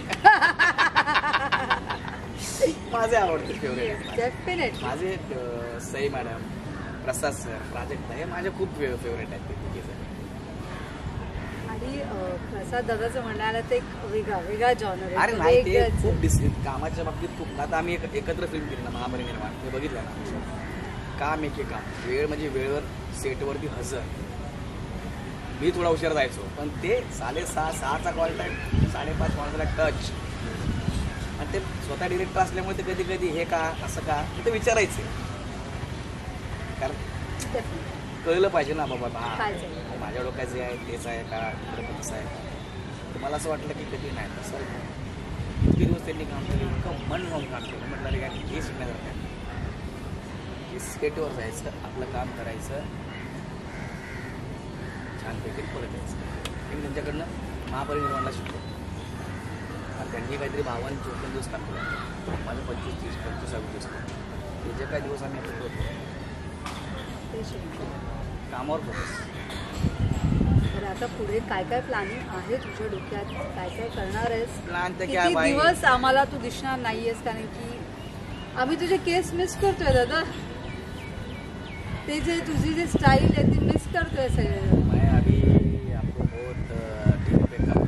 माझे आवडते फेवरेट. माझे सई मॅडम, प्रसाद सर, प्राजक्ता हे माझे खूप फेवरेट आहेत. आणि प्रसाद दादाचं म्हणायला तर एक वेगळा जॉनर अरे नाही ते खूप कामाच्या बाबतीत खूप. आता आम्ही एकत्र फिल्म केली ना महापरिनिर्वाण, ते बघितलं ना. काम एके काम, वेळ म्हणजे वेळेवर सेटवरती हजर. मी थोडा उशीर जायचो पण ते 6:30-6चा कॉल टाईम 5:30 वाजला टच. आणि ते स्वतः डिरेक्टर असल्यामुळे ते कधी कधी हे का असं का ते विचारायचे. कारण कळलं पाहिजे ना बाबा हा माझ्या डोक्यात जे आहे तेच आहे का कसं आहे. तर मला असं वाटलं की कधी नाही तसं इतके दिवस त्यांनी काम केलं, इतकं मन लावून काम केलं. म्हटलं रे काय हे शिकण्यासारखं आहे की स्केटवर जायचं, आपलं काम करायचं, छानपैकी परत यायचं. मी त्यांच्याकडनं महापरिनिर्वाणला शिकतो. त्यांनी काहीतरी 52-54 दिवस काम केलं. माझं 25-30-25 दिवस ते जे काही दिवस आम्ही एकत्र होतो कामावर फोकस. तर आता पुढे काय काय प्लॅनिंग आहे तुझ्या डोक्यात? काय काय करणार आहेस? प्लॅन तर किती दिवस आम्हाला तू दिसणार नाहीयेस? कारण की आम्ही तुझे केस मिस करतोय दादा. ते जे तुझी जे स्टाईल आहे ती मिस करतोय सगळे. मैं अभी आपको बहुत टीम पे काम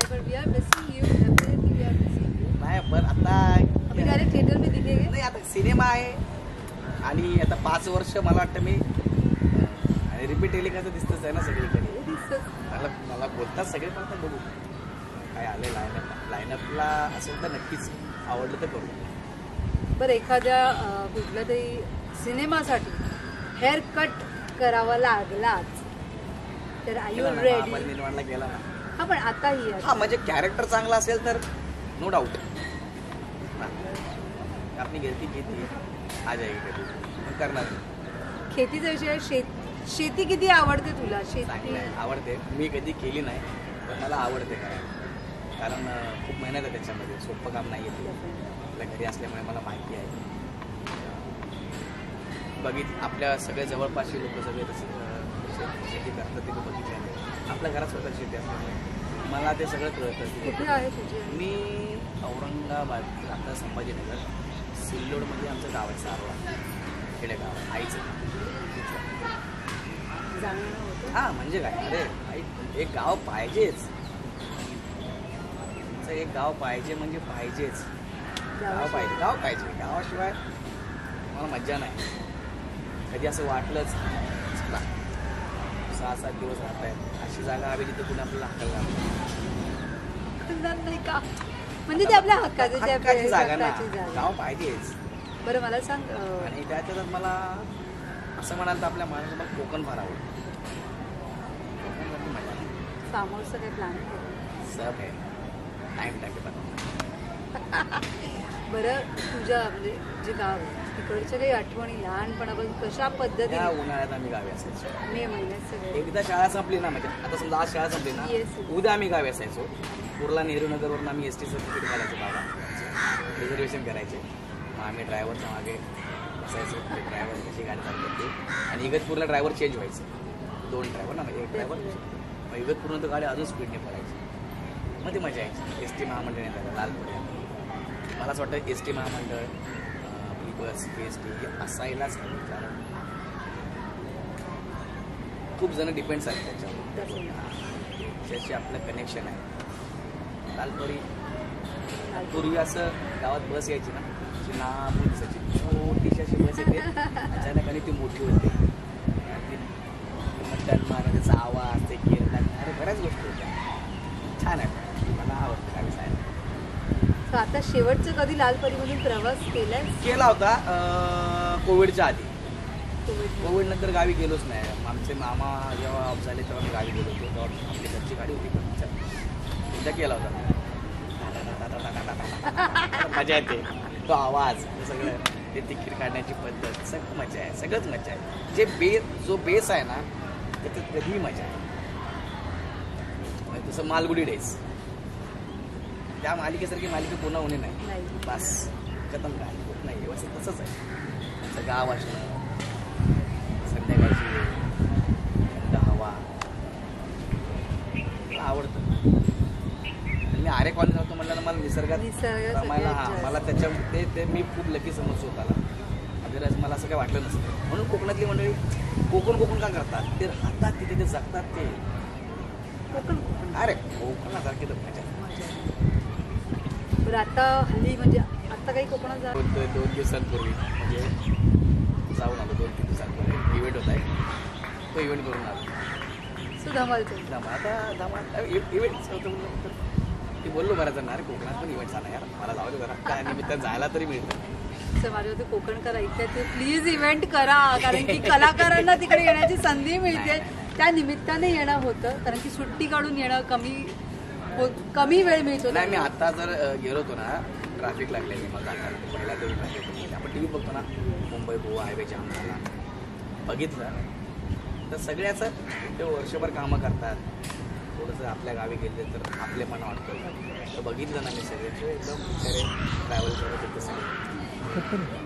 but we are missing you. Definitely we are missing you. नाही पण आता अभी डायरेक्ट थिएटर में दिखेंगे. नाही आता सिनेमा आहे आणि आता 5 वर्ष मला वाटतं मी आणि रिपीट टेलिकास्ट दिसतच आहे ना सगळीकडे. मला बोलतात सगळे पण आता बघू काय आले लाईनअपला असेल तर नक्कीच आवडलं तर करू. बरं एखाद्या कुठल्या तरी सिनेमासाठी हेअर कट करावा लागलाच तर आय यू रेडी? निर्माणला गेला ना. हा पण आताही हा म्हणजे कॅरेक्टर चांगला असेल तर नो डाऊट आपली गलती किती आ जाएगी कधी करणार. शेतीचा विषय शेती किती आवडते तुला? शेती आवडते. मी कधी केली नाही पण मला आवडते करायला. कारण खूप मेहनत आहे त्याच्यामध्ये, सोपं काम नाही आहे. आपल्या घरी असल्यामुळे मला माहिती आहे. आपल्या सगळ्या जवळपासची लोक सगळे शेती करतात ते बघितले. आपल्या घरात स्वतः शेती असल्यामुळे मला ते सगळं कळतं. कुठे आहे तुझी? मी औरंगाबाद आता संभाजीनगर सिल्लोडमध्ये आमचं गाव आहे सारवा खेडेगाव आईचं. हां म्हणजे काय अरे एक गाव पाहिजेच. एक गाव पाहिजे म्हणजे पाहिजेच. गाव पाहिजे. गावाशिवाय मला मज्जा नाही. कधी असं वाटलंच 6-7 दिवस राहत आहेत अशी जागा हवी जिथे कुणी आपल्याला हक्काला नाही का? म्हणजे ते आपल्या हक्काची जागा ना. गाव पाहिजेच. बरं मला सांग. आणि त्याच्यात मला असं म्हणाल तर आपल्या महाराष्ट्रात कोकण फार आवडतं. कोकणमध्ये मजा. फार्म हाऊसचं काही प्लॅन सब आहे टाईम टाके. बरं तुझ्या म्हणजे जे गाव आहे तिकडच्या काही आठवणी लहानपणापासून कशा पद्धतीने? उन्हाळ्यात आम्ही गावी असायचो. मे महिन्यात सगळे एकदा शाळा संपली ना म्हणजे आता समजा आज शाळा संपली ना उद्या आम्ही गावी असायचो. कुर्ला नेहरू नगरवरून आम्ही STचं तिकीट काढायचो बाबा. रिझर्वेशन करायचे. मग आम्ही ड्रायव्हरच्या मागे बसायचो. ड्रायव्हर कशी गाडी चालवते आणि इगतपूरला ड्रायव्हर चेंज व्हायचे. 2 ड्रायव्हर ना म्हणजे एक ड्रायव्हर. मग इगतपूरनं तर गाडी अजून स्पीडने पडायची. मग ती मजा यायची. ST महामंडळ येतात लालपुऱ्या. मला असं वाटतं ST महामंडळ आपली बस ST हे असायलाच हवी. कारण खूप जण डिपेंड्स आहेत त्याच्यावर. त्याच्याशी आपलं कनेक्शन आहे. लालपरी पूर्वी असं गावात बस यायची ना लांब दिसायची छोटीशी अशी बस येते. अचानक आणि ती मोठी होते. ती मटण मारण्याचा आवाज ते कीर्तन अरे बऱ्याच गोष्टी होत्या. छान आहे. मला आवडतं गावी जायला. आता शेवटचं कधी लालपरीमधून प्रवास केला होता कोविडच्या आधी. कोविड नंतर गावी गेलोच नाही. आमचे मामा जेव्हा ऑफ झाले तेव्हा मी गावी गेलो होतो. तेव्हा आपली घरची गाडी होती पण एकदा केला होता. मजा येते, तो आवाज, ते सगळं, ते तिकीट काढण्याची पद्धत, सगळं मजा आहे, सगळंच मजा आहे. जो बेस आहे ना त्याच्यात कधीही मजा आहे. तसं मालगुडी डेज, त्या मालिकेसारखी मालिका पुन्हा होणे नाही, बस खतम, काय होत नाही. व्यवस्थित तसंच आहे. त्याचं गाव असणं, संध्याकाळची थंड हवा, मला आवडतं. मी आरे कॉलेज राहतो म्हणलं ना, मला निसर्गात रमायला, मला त्याच्या ते मी खूप लकी समजतो त्याला. अदरवाईज मला असं काही वाटलं नसतं. म्हणून कोकणातली मंडळी कोकण का करतात, ते राहतात तिथे, ते जगतात. ते अरे कोकणासारखी तर मजा. बरं आता हल्ली म्हणजे आता काही कोकणात जा 2 दिवसांपूर्वी म्हणजे जाऊन आलो. 2-3 दिवसांपूर्वी इव्हेंट होता आहे, तो इव्हेंट करून आलो. धमाल आता इव्हेंट होतं म्हणलं, ती बोललो बऱ्याच जण, अरे कोकणात पण इव्हेंट झाला यार, मला जाऊ दे जरा, त्या निमित्तानं जायला तरी मिळतं. माझ्या होते कोकणकर ऐकतात ते प्लीज इव्हेंट करा, कारण की कलाकारांना तिकडे येण्याची संधी मिळते. त्या निमित्ताने येणं होतं, कारण की सुट्टी काढून येणं कमी वेळ मिळतो. नाही, मी आता जर गेलो होतो ना, ट्रॅफिक लागले मी मला पहिला तरी ट्रॅफिक. आपण टी व्ही बघतो ना, मुंबई गोवा हायवे जाम झाला, बघितलं तर सगळ्याचं ते वर्षभर कामं करतात. थोडंसं आपल्या गावी गेले तर आपलेपणा वाटतो. तर बघितलं ना मी सगळे एकदम बिचारे ट्रॅव्हल करत होते सगळे,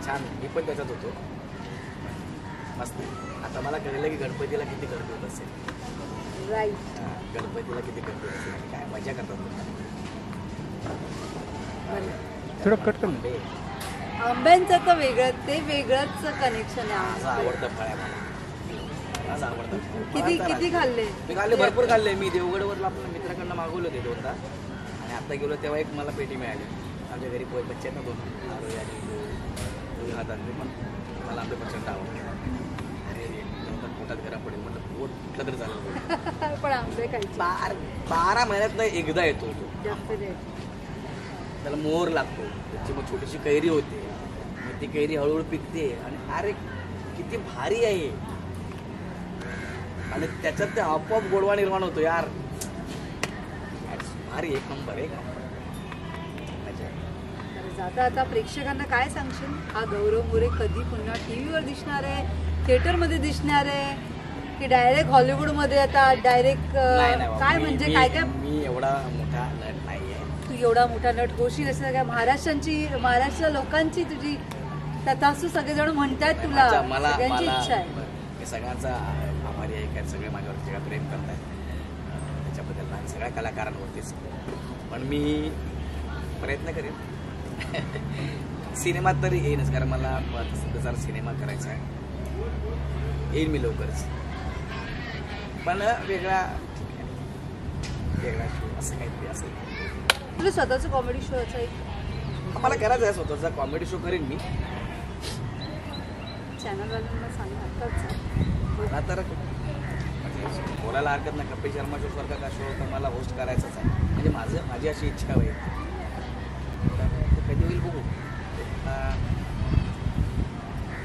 छान. मी पण त्याच्यात होतो, मस्त. आता मला कळलं की गणपतीला किती गर्दी होत असेल. राईट, गणपतीला किती गर्दी होत असेल आणि काय मजा करतात. थोडं कट कर. आंब्यांचं तर वेगळं, ते वेगळंच कनेक्शन आहे. माझं आवडतं फळ आहे मला, माझं आवडतं. किती खाल्ले? मी खाल्ले, भरपूर खाल्ले. मी देवगडवरला आपल्या मित्राकडनं मागवले होते 2दा, आणि आता गेलो तेव्हा एक मला पेटी मिळाली. आमच्या घरी बच्चे आहेत ना 2 आरोही आणि हातात, पण मला आमचं प्रचंड आवडतं. अरे पोटात गरम पडेल म्हटलं, पोट कुठलं तरी झालं. पण आंबे खायचे 12 महिन्यात एकदा येतो तो. जास्त त्याला मोहर लागतो, त्याची मग छोटीशी कैरी होते, मग ती कैरी हळूहळू पिकते, आणि अरे किती भारी आहे. आणि त्याच्यात ते आपोआप गोडवा निर्माण होतो यार, भारी. एक नंबर. जाता आता प्रेक्षकांना काय सांगशील? हा गौरव मोरे कधी पुन्हा टीव्हीवर दिसणार आहे, थिएटरमध्ये दिसणार आहे, की डायरेक्ट हॉलिवूडमध्ये आता डायरेक्ट काय म्हणजे काय? मी एवढा मोठा नट नाही आहे. तू एवढा मोठा नट होशील असं काय? महाराष्ट्र लोकांची तुझी तथास्तू सगळेजण म्हणतात तुला, सगळ्यांची इच्छा आहे. मी सगळ्यांचा आभारी आहे, काय सगळे माझ्यावरती सगळं प्रेम करतायत, त्याच्याबद्दल नाही, सगळ्या कलाकारांवरतीच. पण मी प्रयत्न करेन सिनेमात तरी येईनच, कारण मला सध्या जरा सिनेमा करायचा आहे. येईन मी लवकरच, पण वेगळा शो असं काहीतरी असेल. तुला स्वतःचं कॉमेडी शो एक मला करायचं आहे, स्वतःचा कॉमेडी शो करेन मी. चॅनलवाल्यांना सांगा मला तर बोलायला हरकत नाही. कपिल शर्मा शो सारखा का शो तर मला होस्ट करायचाच आहे, म्हणजे माझी अशी इच्छा होईल. कधी होईल बघू,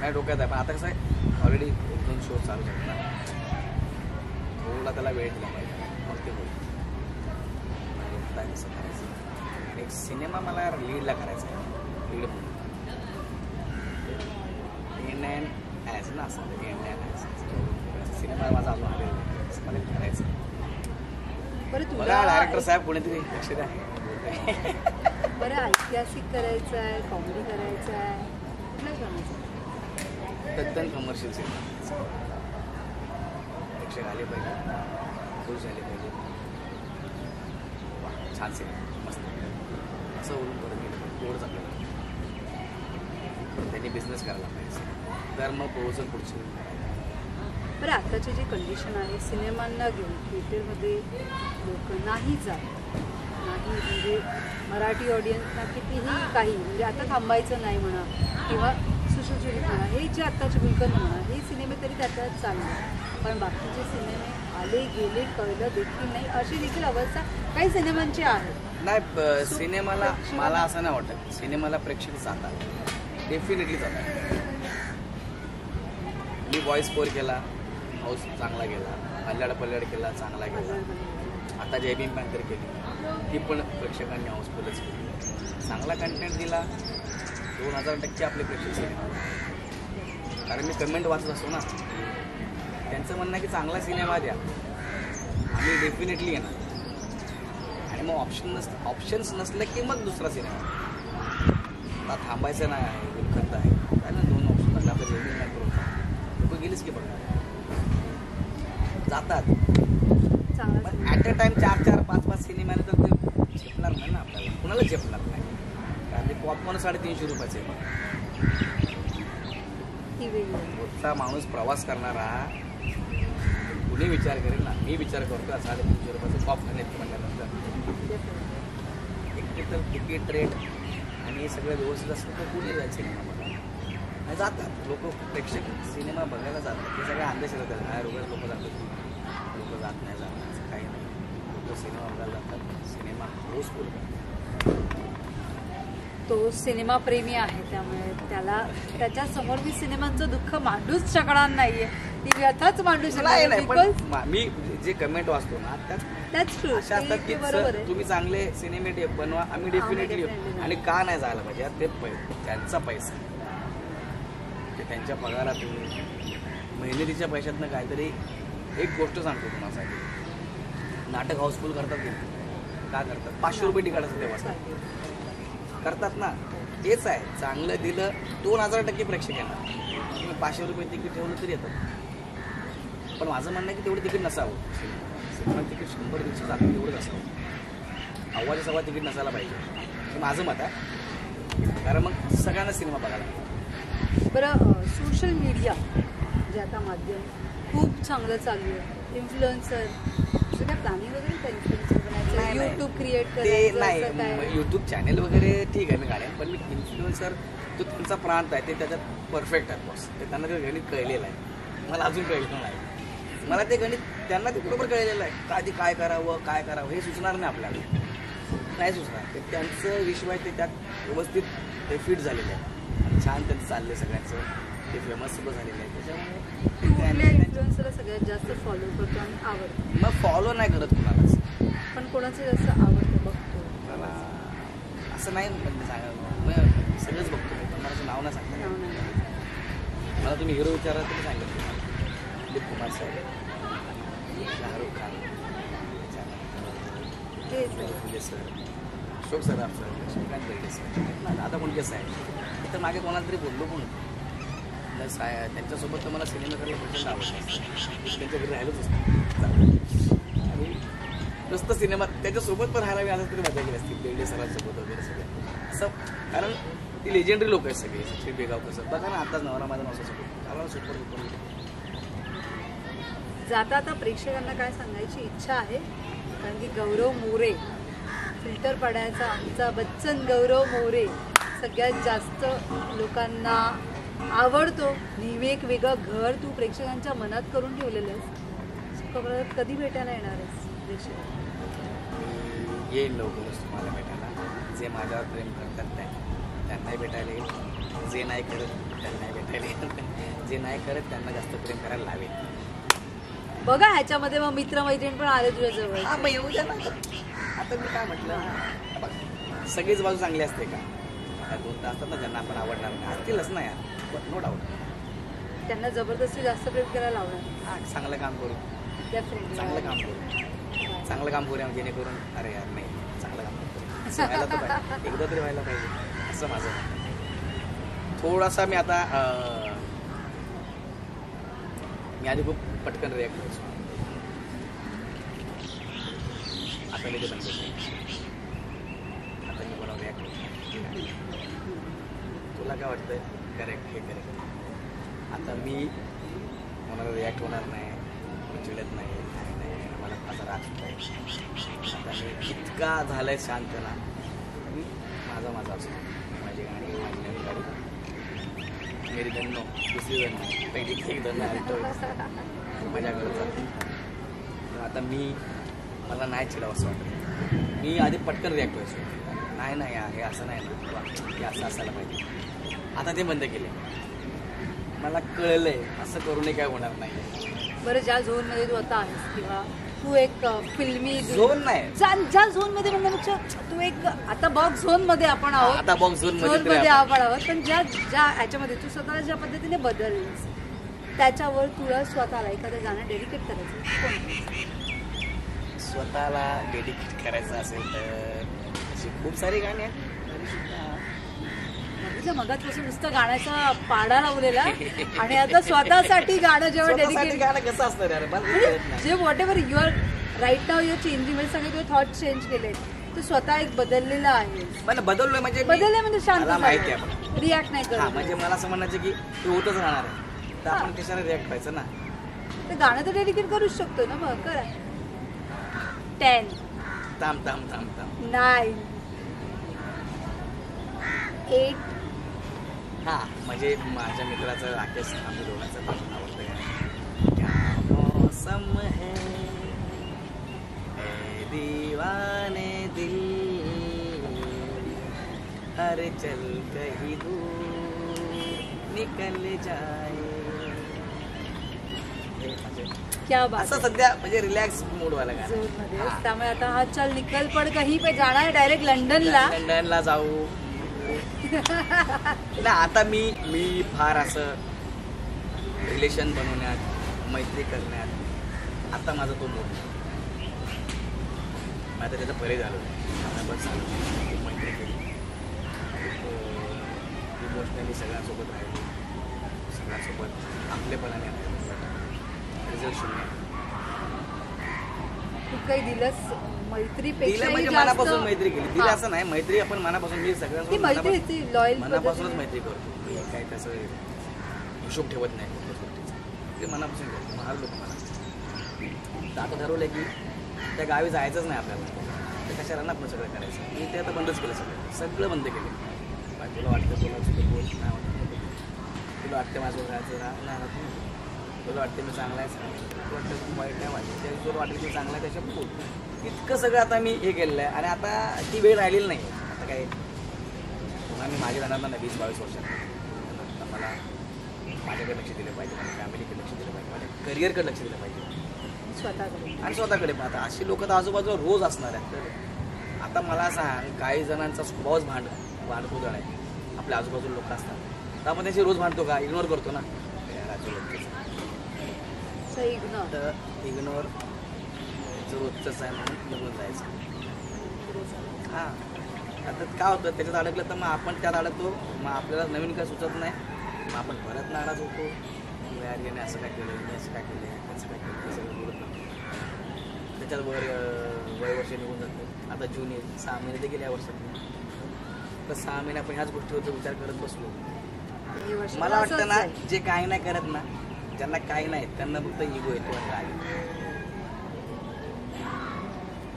काय डोक्यात आहे. पण आता कसं आहे, ऑलरेडी 1-2 शो चालू शकतात, थोडा त्याला वेळ दिला पाहिजे, मग ते होईल. कसं करायचं. आणि एक सिनेमा मला लीडला करायचा आहे, लीड ॲज ना असं सिनेमा माझा अजून आलेला नाही, मला करायचं. बरं बघा डायरेक्टर साहेब कोणीतरी लक्ष द्या. बरं ऐतिहासिक करायचं आहे, कॉमेडी करायचं आहे, कुठलं करायचं? तद्दन कमर्शियल सिनेमा, प्रेक्षक आले पाहिजे, खुश झाले पाहिजे, छान सिनेमा मस्त असं बोलून परत गेलं तेवढंच आपल्याला. त्यांनी बिझनेस करायला पाहिजे, तर मग पोहोचल पुढची. बरं आताची जी कंडिशन आहे, सिनेमांना घेऊन थिएटरमध्ये लोक नाही जात, नाही म्हणजे मराठी ऑडियन्सना कितीही काही म्हणजे आता थांबायचं नाही म्हणा, किंवा सुशोषित म्हणा, हे जे आत्ताचे कुलकर्णी म्हणा, हे सिनेमे तरी त्याच्यात चालले. पण बाकीचे सिनेमे आले गेले कळलं देखील नाही, अशी देखील अवस्था काही सिनेमांची आहे. नाही, सिनेमाला मला असं नाही वाटत, सिनेमाला प्रेक्षक जातात, डेफिनेटली जातात. मी व्हॉइस 4 केला, हाऊस चांगला गेला, पल्ल्याड केला, चांगला गेला. आता जय भीम पॅन्थर केली, ती पण प्रेक्षकांनी हाऊसफुलच केली. चांगला कंटेंट दिला 2000% आपले प्रेक्षक सिनेमा. कारण मी कमेंट वाचत असतो ना, त्यांचं म्हणणं आहे की चांगला सिनेमा द्या, आम्ही डेफिनेटली येणार. आणि मग ऑप्शन्स नसले की मग दुसरा सिनेमा. आता थांबायचं नाही आहे, विलखंत आहे काय ना, 2 ऑप्शन लागले आपल्या जेवढी नाही करून लोक गेलीच की बघा जातात. पण ॲट अ टाइम 4-4, 5-5 सिनेमाने तर ते झेपणार नाही ना आपल्याला, कुणाला झेपणार नाही. कारण ते पॉपकॉर्न 350 रुपयाचे आहे. मोठा माणूस प्रवास करणारा कुणी विचार करेल ना, मी विचार करतो 350 रुपयाचं पॉपकॉर्न येतं म्हटल्यानंतर. एक तर तिकीट रेट आणि हे सगळं व्यवस्थित असतं तर कुणी जायचं सिनेमा बघायला नाही. जातात लोक, प्रेक्षक सिनेमा बघायला जातात. ते सगळ्या अंधेश राहतात. बाहेर उगाच लोक जातात, लोक जात नाही, जातात काही नाही. लोक सिनेमा बघायला जातात, सिनेमा हाऊसफुल करतात. तो सिनेमा प्रेमी आहे, त्यामुळे त्याच्यासमोर मी सिनेमांचं दुःख मांडूच शकणार नाहीये, ती व्यथाच मांडू शकणार नाही. पण मी जे कमेंट वाचतो ना त्याच अशा असतात की तुम्ही चांगले सिनेमे बनवा, आम्ही डेफिनेटली. आणि का नाही जायला पाहिजे, ते त्यांचा पैसा, ते त्यांच्या पगारातून मेहनतीच्या पैशातनं काहीतरी. एक गोष्ट सांगतो तुम्हाला, नाटक हाऊसफुल करतात की का करतात? 500 रुपये तिकीट असतं तेव्हा करतात ना. तेच आहे, चांगलं दिलं 2000% प्रेक्षक येणार. तुम्ही 500 रुपये तिकीट ठेवलं तरी येतात. पण माझं म्हणणं आहे की तेवढं तिकीट नसावं. सिनेमा तिकीट 100-150 जातं तेवढंच असावं. अव्वाच्या तिकीट नसायला पाहिजे, हे माझं मत आहे. कारण मग सगळ्यांना सिनेमा बघायला. बरं, सोशल मीडिया जे आता माध्यम खूप चांगलं चालू आहे, इन्फ्लुएन्सर सगळ्या प्लॅनिंग वगैरे का इन्फ्लुएन्सर बनायचं, यूट्यूब क्रिएट करायचं? नाही, यूट्यूब चॅनल वगैरे ठीक आहे मी काढेन, पण मी इन्फ्लुएन्सर तो त्यांचा प्रांत आहे, ते त्याच्यात परफेक्ट आहेत बॉस. ते त्यांना ते गणित कळलेलं आहे, मला अजून कळलं नाही. मला ते गणित त्यांना ते बरोबर कळलेलं आहे. आधी काय करावं हे सुचणार नाही आपल्याला, नाही सुचणार. ते त्यांचं विश्व आहे, ते त्यात व्यवस्थित ते फिट झालेलं आहे. छान त्यांचं चाललंय सगळ्यांचं, ते फेमस सुद्धा झालेलं आहे. त्याच्यामुळे इन्फ्लुएन्सरला सगळ्यात जास्त फॉलो करतो आणि आवडतो. मग फॉलो नाही करत कुणालाच, पण कोणाचं जास्त आवडतं बघतो मला असं नाही. म्हणजे सांगा सगळंच बघतो, पण मला नाव नाही सांगता. मला तुम्ही हिरो विचारा तुम्ही सांगितलं, दिलीप कुमार साहेब, Shahrukh Khan, sir, Ashok Saraf sir, Shrikant Berde sir, दादा कोणते साहेब. तर मागे कोणाला तरी बोललो पण त्यांच्यासोबत तर मला सिनेमा करायला प्रचंड आवडतं. त्यांच्या घरी राहिलोच असतं आणि नुसतं सिनेमा त्यांच्यासोबत पण राहायला मी आता तरी मजा केली असते, बेर्डे सरांसोबत वगैरे सगळं असं. कारण ती लेजेंडरी लोक आहेत सगळे. सचिन बेगावकर सर बघा ना, आताच नवरा माझा मावसासोबत आला सुपर. जाता आता प्रेक्षकांना काय सांगायची इच्छा आहे? कारण की गौरव मोरे, फिल्टर पडायचा आमचा बच्चन गौरव मोरे सगळ्यात जास्त लोकांना आवडतो. नेहमी एक वेगळं घर तू प्रेक्षकांच्या मनात करून ठेवलेलं आहेस. कधी भेटायला येणार आहेस प्रेक्षक? येईल लवकरच तुम्हाला भेटायला. जे माझ्यावर प्रेम करतात त्यांनाही भेटायला येईल, जे नाही करत त्यांनाही भेटायला येईल, जे नाही करत त्यांना जास्त प्रेम करायला लावेल. बघा ह्याच्यामध्ये मग मित्रमैत्रीण पण आले तुझ्या जवळ. मग येऊ द्या ना. आता मी काय म्हटलं, सगळीच बाजू चांगली असते का? 2 तास असतात ना ज्यांना आपण आवडणार नाही, असतीलच ना यार, नो डाऊट. त्यांना जबरदस्ती जास्त प्रेम करायला लावणार. हां, चांगलं काम करू, चांगलं काम करूया जेणेकरून अरे यार नाही चांगलं काम करू असं व्हायला तर पाहिजे, एकदा तरी व्हायला पाहिजे असं माझं. थोडासा मी आता मी आधी खूप पटकन रिॲक्ट करायचो, आता मी ते बंद करतो. आता मी कोणावर रिॲक्ट करतो. तुला काय वाटतंय? करेक्ट, हे करेक्ट. आता मी कोणाला रिॲक्ट होणार नाही, चिडत नाही, मला माझा राग सुद्धा आहे. आता मी इतका झालं आहे शांत ना, मी माझा असतो. माझी गाणी, माझी नवीन गाडी, मेरी धन्नो, दुसरी धन्नो, पहिली एक धन्नो आणतो माझ्या घरचा. आता मला नाही चिडावं असं वाटतं. मी आधी पटकन रिॲक्ट व्हायचो, नाही हे असं नाही ना, हे असं असायला पाहिजे. आता ते बंद केले. मला कळलंय असं करूनही काय होणार नाही. बरं, ज्या झोनमध्ये तू आता आहेस किंवा तू एक फिल्मी झोन नाही, ज्या झोन मध्ये म्हणण्यापेक्षा तू एक आता बॉक्स झोन मध्ये आपण आहोत, आता बॉक्स झोन मध्ये आपण आहोत, पण ज्या ह्याच्यामध्ये तू स्वतःला ज्या पद्धतीने बदललीस त्याच्यावर तुला स्वतःला एखादं गाणं डेडिकेट करायचं. स्वतःला डेडिकेट करायचं असेल तर अशी खूप सारी गाणी आहेत तरी सुद्धा मगाचपासून नुसतं गाण्याचा पाडा लावलेला आणि आता स्वतःसाठी गाणं जेव्हा स्वतःसाठी डेडिकेट गाणं कसं असतं यार मला कळत नाही. जे व्हॉट एव्हर युअर राईट नाव युअर चेंजिंग म्हणजे सगळे तुझे थॉट चेंज केले, तू स्वतः एक बदललेला आहे. मला बदललोय म्हणजे बदलले म्हणजे शांत मला माहिती आहे रिॲक्ट नाही हा करत. म्हणजे मला असं म्हणायचं की ते होतच राहणार आहे तर आपण कशाला रिॲक्ट व्हायचं ना. ते गाणं तर डेडिकेट करूच शकतो ना. मग करा. 10 थांब थांब थांब थांब 9 8 हा म्हणजे माझ्या मित्राचं राकेश आम्ही दोघांचं पासून आवडतं गाणं. क्या मौसम है ए दीवाने दिल अरे चल कहीं दूर निकल जाए. क्या बात असं सध्या म्हणजे रिलॅक्स मूड वाला गाणं. मध्ये. त्यामुळे आता हा चल निकल पड कहीं पे जाणार आहे डायरेक्ट लंडनला जाऊ. ना आता मी फार असं रिलेशन बनवण्यात मैत्री करण्यात आता माझा तो मूड. आता त्याचं परे झालो बस झालं. खूप मैत्री केली, इमोशनली सगळ्यांसोबत राहिलो, सगळ्यांसोबत आपलेपणाने राहिलो. रिझल्ट शून्य. तू काही दिलंस मैत्रीपेक्षा दिलं म्हणजे मनापासून मैत्री केली. दिलं असं नाही, मैत्री आपण मनापासून मी ती सगळ्यांसोबत मैत्री ती लॉयल मनापासूनच मैत्री करतो. मी काही तसं हिशोब ठेवत नाही कुठल्याच गोष्टीचा. ते मनापासून करतो. महार लोक मला तर आता ठरवलं की त्या गावी जायचंच नाही आपल्याला. तर कशाला ना आपण सगळं करायचं. मी ते आता बंदच केलं, सगळं बंद केलं. तुला वाटतं तुला बोल नाही वाटतं, तुला वाटतं माझं राहायचं नाही, तुला वाटतं मी चांगला आहे, तुला वाटतं तू वाईट नाही वाटतं, त्याच्यावर वाटतं की चांगला आहे त्याच्यात बोल. इतकं सगळं आता मी हे केलेलं आहे आणि आता ती वेळ राहिलेली नाही. आता काय पुन्हा मी माझे जाणार ना 20-22 वर्षात. आता मला माझ्याकडे लक्ष दिलं पाहिजे, माझ्या फॅमिलीकडे लक्ष दिलं पाहिजे, माझ्या करिअरकडे लक्ष दिलं पाहिजे स्वतःकडे आणि स्वतःकडे. पण आता अशी लोक तर आजूबाजूला रोज असणार आहेत. तर आता मला सांग, काही जणांचा स्वभावच भांडकुदळ आहे. आपल्या आजूबाजूला लोक असतात तर आपण त्याची रोज भांडतो का? इग्नोर करतो ना. तर इग्नोर रोजच आहे म्हणून निघून जायचं. हां आता काय होतं त्याच्यात अडकलं तर मग आपण त्यात अडकतो. मग आपल्याला नवीन काय सुचत नाही. मग आपण परत नाराज होतो. यार याने असं काय केलं, मी असं काय केलं, त्याचं काय केलं, ते सगळं बोलत नाही. त्याच्यात वय वर्ष निघून जातं. आता जून येईल, 6 महिने ते गेल्या वर्षात. तर 6 महिने आपण ह्याच गोष्टीवरचा विचार करत बसलो. मला वाटतं ना जे काही नाही करत ना, ज्यांना काही नाही त्यांना फक्त इगो येतो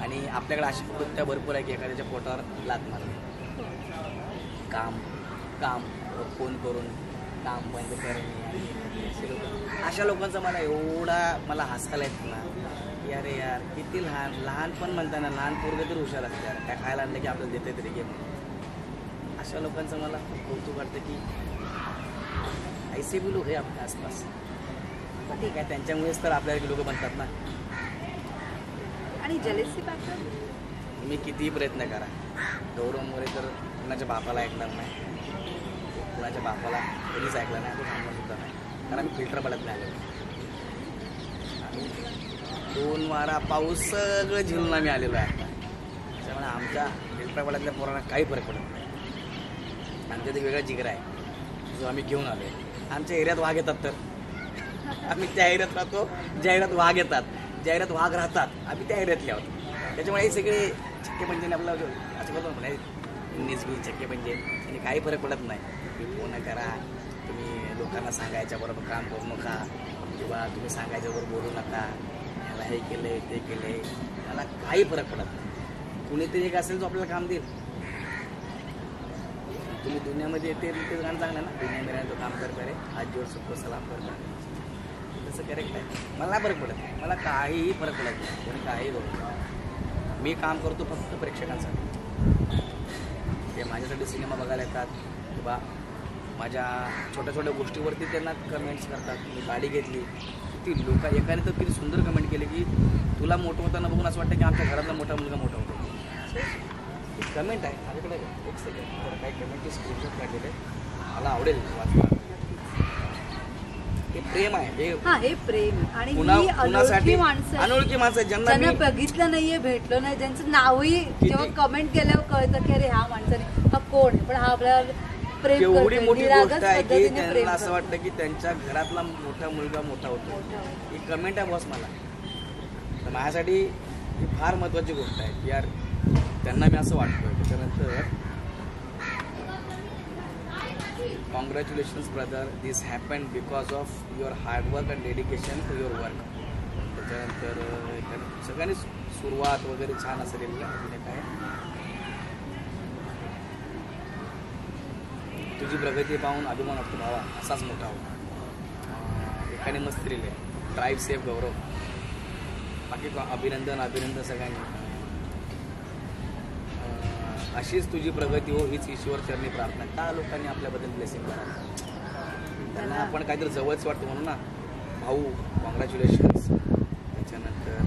आणि आपल्याकडे अशी प्रवृत्त्या भरपूर आहे की एखाद्याच्या पोटावर लात मारणे, काम फोन करून काम बंद करणे. अशा लोकांचा मला हसायला येत ना की अरे यार किती लहान पण म्हणताना लहान पोरगं तरी हुशार असते यार. काय खायला आणलं की आपल्याला देते तरी गेम. अशा लोकांचं मला खूप कौतुक वाटतं की ऐसे भी लोक हे आपल्या आसपास. पण ठीक आहे, त्यांच्यामुळेच तर आपल्याला लोक बनतात ना. आणि जेलसी फॅक्टर तुम्ही कितीही प्रयत्न करा, गौरव मोरे तर कुणाच्या बापाला ऐकणार नाही, कुणाच्या बापाला कधीच ऐकलं नाही, तो सांगणार सुद्धा नाही. कारण आम्ही फिल्टर पडत नाही आलेलो. आम्ही 2 वारा पाऊस सगळं झेलून आम्ही आलेलो आहे आता. त्याच्यामुळे आमच्या फिल्टर पडतल्या पोरांना काही फरक पडत नाही. आमच्या ते वेगळा जिगरा आहे जो आम्ही घेऊन आलो आहे. आमच्या एरियात वाघ येतात तर आम्ही त्या एरियात राहतो, ज्या एरियात वाघ येतात, ज्या एरियात वाघ राहतात आम्ही त्या एरियातले आहोत. त्याच्यामुळे हे सगळे छक्के पंजेने आपल्याला असं करतो ना निजबी छक्के पंजे आणि काही फरक पडत नाही. तुम्ही फोन करा, तुम्ही लोकांना सांगायच्या बरोबर काम करू नका किंवा तुम्ही सांगायच्या बरोबर बोलू नका, याला हे केलं आहे ते केलं आहे, त्याला काही फरक पडत नाही. कुणीतरी एक असेल जो आपल्याला काम देईल. तुम्ही दुनियामध्ये येते तेच गाणं चांगलं ना, दुनिया मेरा तो काम करता रे आज जोड सबको सलाम करता. तसं करेक्ट आहे. मला नाही फरक पडत, मला काहीही फरक पडत नाही. कोणी काही करू, मी काम करतो फक्त प्रेक्षकांसाठी. ते माझ्यासाठी सिनेमा बघायला येतात किंवा माझ्या छोट्या छोट्या गोष्टीवरती त्यांना कमेंट्स करतात. मी गाडी घेतली, ती लोक एकाने तर किती सुंदर कमेंट केली की तुला मोठं होताना बघून असं वाटतं की आमच्या घरातला मोठा मुलगा मोठा होतो. कमेंट आहे माझ्याकडे, एक सेकंड, जरा काही कमेंटची स्क्रीनशॉट काढलेले मला आवडेल वाचता. हे प्रेम आहे, हे प्रेम आणि ही कुणासाठी अनोळखी माणसं अनोळखी माणसं आहेत, ज्यांना ज्यांना मी बघितलं नाहीये, भेटलो नाही, ज्यांचं नावही जेव्हा कमेंट केल्यावर कळतं की अरे ह्या माणसाने हा कोण आहे, पण हा आपल्याला प्रेम एवढी करतोय, मोठी निरागस गोष्ट आहे की पद्धतीने त्यांना प्रेम असं करतोय. वाटतं की त्यांच्या घरातला मोठा मुलगा मोठा होतो. ही कमेंट आहे बॉस मला. तर माझ्यासाठी ही फार महत्त्वाची गोष्ट आहे की यार त्यांना मी असं वाटतोय. त्याच्यानंतर congratulations brother, this happen because of your hard work and dedication to your work. त्याच्यानंतर सगळ्यांनी सुरुवात वगैरे छान असलेली आहे. काय तुझी प्रगती पाहून अभिमान वाटतो भावा, असाच मोठा होता. एकाने मस्त लिहिले ड्राईव्ह सेफ गौरव. बाकी अभिनंदन सगळ्यांनी. अशीच तुझी प्रगती हो हीच ईश्वर चरणी प्रार्थना. त्या लोकांनी आपल्याबद्दल ब्लेसिंग करावं, त्यांना आपण काहीतरी जवळच वाटतं म्हणून ना. भाऊ कॉंग्रॅच्युलेशन्स. त्याच्यानंतर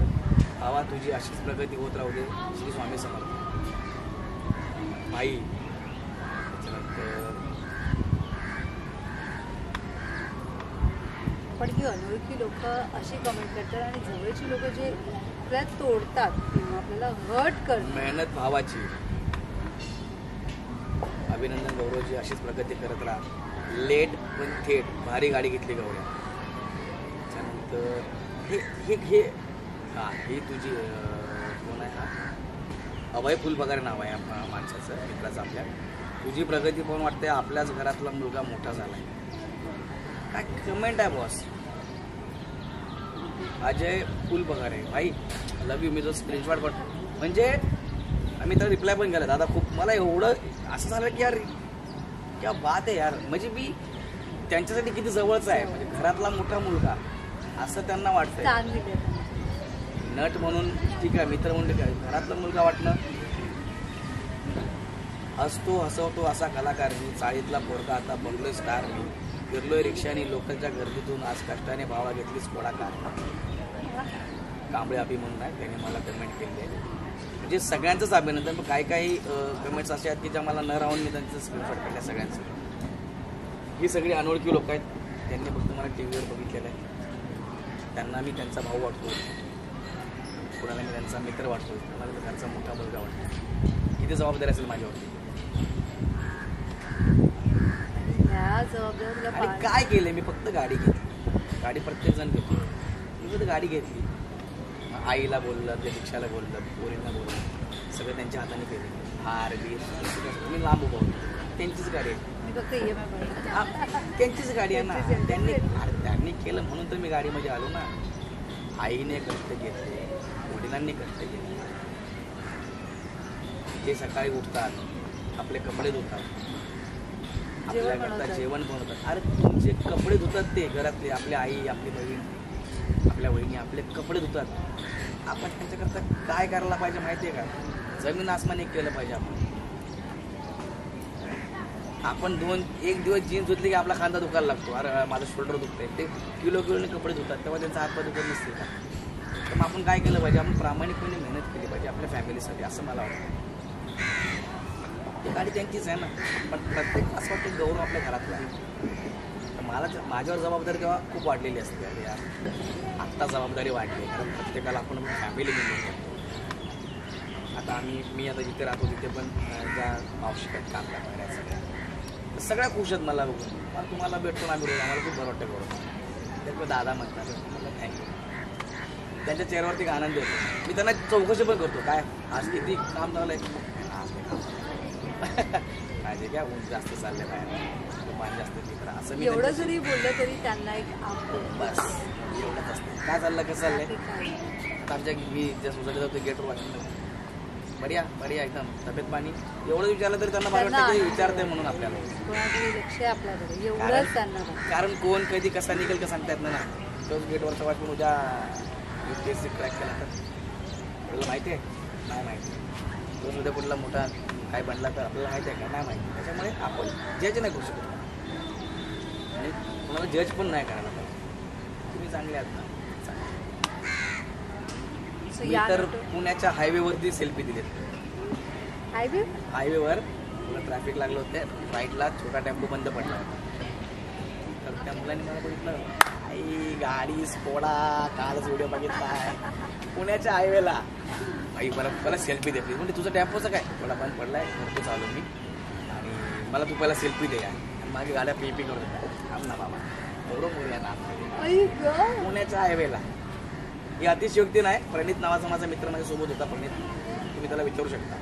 भावा तुझी अशीच प्रगती होत राहू दे, श्री स्वामी समर्थ. भाई त्याच्यानंतर पण ही अनोळखी लोक अशी कमेंट करतात आणि जवळची लोक जे आपल्याला तोडतात किंवा आपल्याला हर्ट करतात. मेहनत भावाची. अभिनंदन गौरवजी, अशीच प्रगती करत राहा. लेट पण थेट भारी गाडी घेतली गौरव. त्याच्यानंतर हे ही तुझी कोण आहे, हा अभय फुलपगार नाव आहे माणसाचं, मित्राचं आपल्या. तुझी प्रगती पाहून वाटते आपल्याच घरातला मुलगा मोठा झाला आहे. काय कमेंट आहे बॉस. अजय फुलपगार आहे भाई, लव यू. मी जो स्क्रीनशॉट करतो म्हणजे आम्ही तर रिप्लाय पण केला. दादा खूप मला एवढं असं झालं की यार क्या बात आहे यार. म्हणजे मी त्यांच्यासाठी किती जवळच आहे, म्हणजे घरातला मोठा मुलगा असं त्यांना वाटतंय. नट म्हणून ठीक आहे, मित्र म्हणून ठीक आहे, घरातला मुलगा वाटणं. हसतो हसवतो असा कलाकार मी, चाळीतला पोरगा आता बनलोय स्टार मी. फिरलोय रिक्षाने लोकांच्या गर्दीतून, आज कष्टाने भावा घेतलीच कोडाकार. कांबळे अभि म्हणून आहे, त्याने मला कमेंट केली आहे. म्हणजे सगळ्यांचंच अभिनंदन. पण काही कमेंट्स असे आहेत की ज्या मला न राहून मी त्यांचं स्क्रीनशॉट काढल्या सगळ्यांचं. ही सगळी अनोळखी लोक आहेत, त्यांनी फक्त मला टी व्हीवर बघितलेलं आहे. त्यांना मी त्यांचा भाऊ वाटतो, कोणाला मी त्यांचा मित्र वाटतो, कोणाला मी त्यांचा मोठा मुलगा वाटतो. किती जबाबदारी असेल माझ्यावरती. आणि काय केलं मी, फक्त गाडी घेतली. गाडी प्रत्येक जण घेतो, मी फक्त गाडी घेतली. आईला बोललं, त्या रिक्षाला बोललं, पोरींना बोललं, सगळं त्यांच्या हाताने केले. हार बीर मी लांब उभं होतो. त्यांचीच गाडी आहे, त्यांचीच गाडी आहे ना. त्यांनी केलं म्हणून तर मी गाडीमध्ये आलो ना. आईने कष्ट घेतले, वडिलांनी कष्ट घेतले. ते सकाळी उठतात, आपले कपडे धुतात, आपल्याकरता जेवण बनवतात. अरे तुमचे कपडे धुतात ते घरातले, आपल्या आई, आपली बहीण, आपल्या वहिनी आपले कपडे धुतात. आपण त्यांच्याकरता काय करायला पाहिजे माहिती आहे का? जमीन आसमान एक केलं पाहिजे. आपण एक दिवस जीन्स धुतली की आपला खांदा दुखायला लागतो. अरे माझं शोल्डर दुखतंय. ते किलोने कपडे धुतात तेव्हा त्यांचा हातपाय दुखत नसते का? तर मग आपण काय केलं पाहिजे? आपण प्रामाणिकपणे मेहनत केली पाहिजे आपल्या फॅमिलीसाठी, असं मला वाटतं. ती गाडी त्यांचीच आहे ना, पण प्रत्येक असं वाटतं गौरव आपल्या घरातला आहे. तर माझ्यावर जबाबदारी तेव्हा खूप वाढलेली असते. अरे यार आत्ता जबाबदारी वाढली, कारण प्रत्येकाला आपण फॅमिली मेंबर करतो. आता मी आता जिथे राहतो तिथे पण ज्या आवश्यक काम करायचं सगळ्या खुश आहेत मला बघून. मला तुम्हाला भेटतो आम्ही रोज, आम्हाला खूप बरं वाटतं गौरव. त्यामुळे दादा म्हणतात, मला थँक्यू. त्यांच्या चेहऱ्यावरती एक आनंद येतो. मी त्यांना चौकशी पण करतो, काय आज किती काम झालं आहे. माझे काय ऊन जास्त चालले बाहेर, पाणी जास्त पिकरा, असं मी एवढं जरी बोललं तरी त्यांना एक बस एवढंच असतं. काय चाललं कसं चाललंय. आता आमच्या मी ज्या सोसायटीत होतो गेटवर वाटलं बढिया बढिया एकदम तब्येत पाणी एवढं विचारलं तरी त्यांना मला वाटतं की विचारते म्हणून आपल्याला लक्ष आपल्याकडे एवढंच त्यांना. कारण कोण कधी कसा निघेल का सांगता येत ना. तोच गेटवरचा वाटून उद्या UPSC क्रॅक केला तर आपल्याला माहिती आहे नाही माहिती. तोच उद्या कुठला मोठा काय बनला तर आपल्याला माहिती आहे का नाही माहिती. त्याच्यामुळे आपण ज्याचे नाही करू शकतो. आणि कोणाला जज पण नाही करायला पाहिजे. तुम्ही चांगले आहात ना, So, मी तर पुण्याच्या हायवेवरती सेल्फी दिलेत. हायवेवर ट्रॅफिक लागलं होतं, राईटला छोटा टेम्पो बंद पडला होता. तर त्या मुलांनी मला बघितलं, आई गाडी स्कोडा, कालच व्हिडिओ बघितला पुण्याच्या हायवेला. आई मला सेल्फी दे प्लीज. म्हणजे तुझं टेम्पोचं काय, थोडा बंद पडलाय, घरतो चालू मी, आणि मला तू पहिला सेल्फी दे. आणि मागे गाड्या पी करत थांब ना बाबा, एवढं मुली आहे ना पुण्याच्या हायवेला. ही अतिशयोक्ती नाही. प्रणित नावाचा माझा मित्र माझ्या सोबत होता, प्रणित, तुम्ही त्याला विचारू शकता.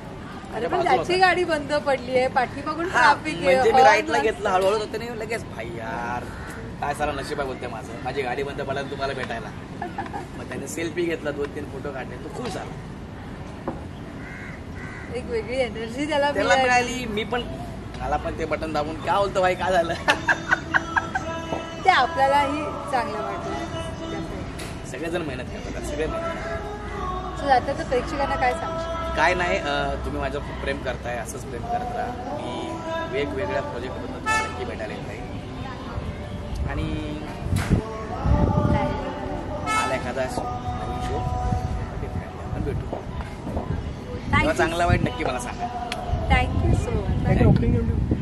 अरे पण त्याची गाडी बंद पडली आहे, पाठीमागून ट्रॅफिक आहे. म्हणजे मी राईटला घेतलं, हळूहळू होतं नाही लगेच. भाई यार काय सारा नशीब आहे बोलते माझं, माझी गाडी बंद पडला तुम्हाला भेटायला. मग त्याने सेल्फी घेतला, 2-3 फोटो काढले, तो खुश झाला. एक वेगळी एनर्जी त्याला मिळाली. मी पण, मला पण ते बटन दाबून काय बोलतो भाई काय झालं, ते आपल्यालाही चांगलं वाटलं. सगळेजण मेहनत करतात, सगळे मेहनत. आता तर प्रेक्षकांना काय सांगशील? काय नाही, तुम्ही माझं खूप प्रेम करताय, असंच प्रेम करत राहा. मी वेगवेगळ्या प्रोजेक्टबद्दल तुम्हाला नक्की भेटायला येत आहे. आणि आला एखादा नवीन शो आपण भेटू. चांगला वाईट नक्की मला सांगा. Thank you so much.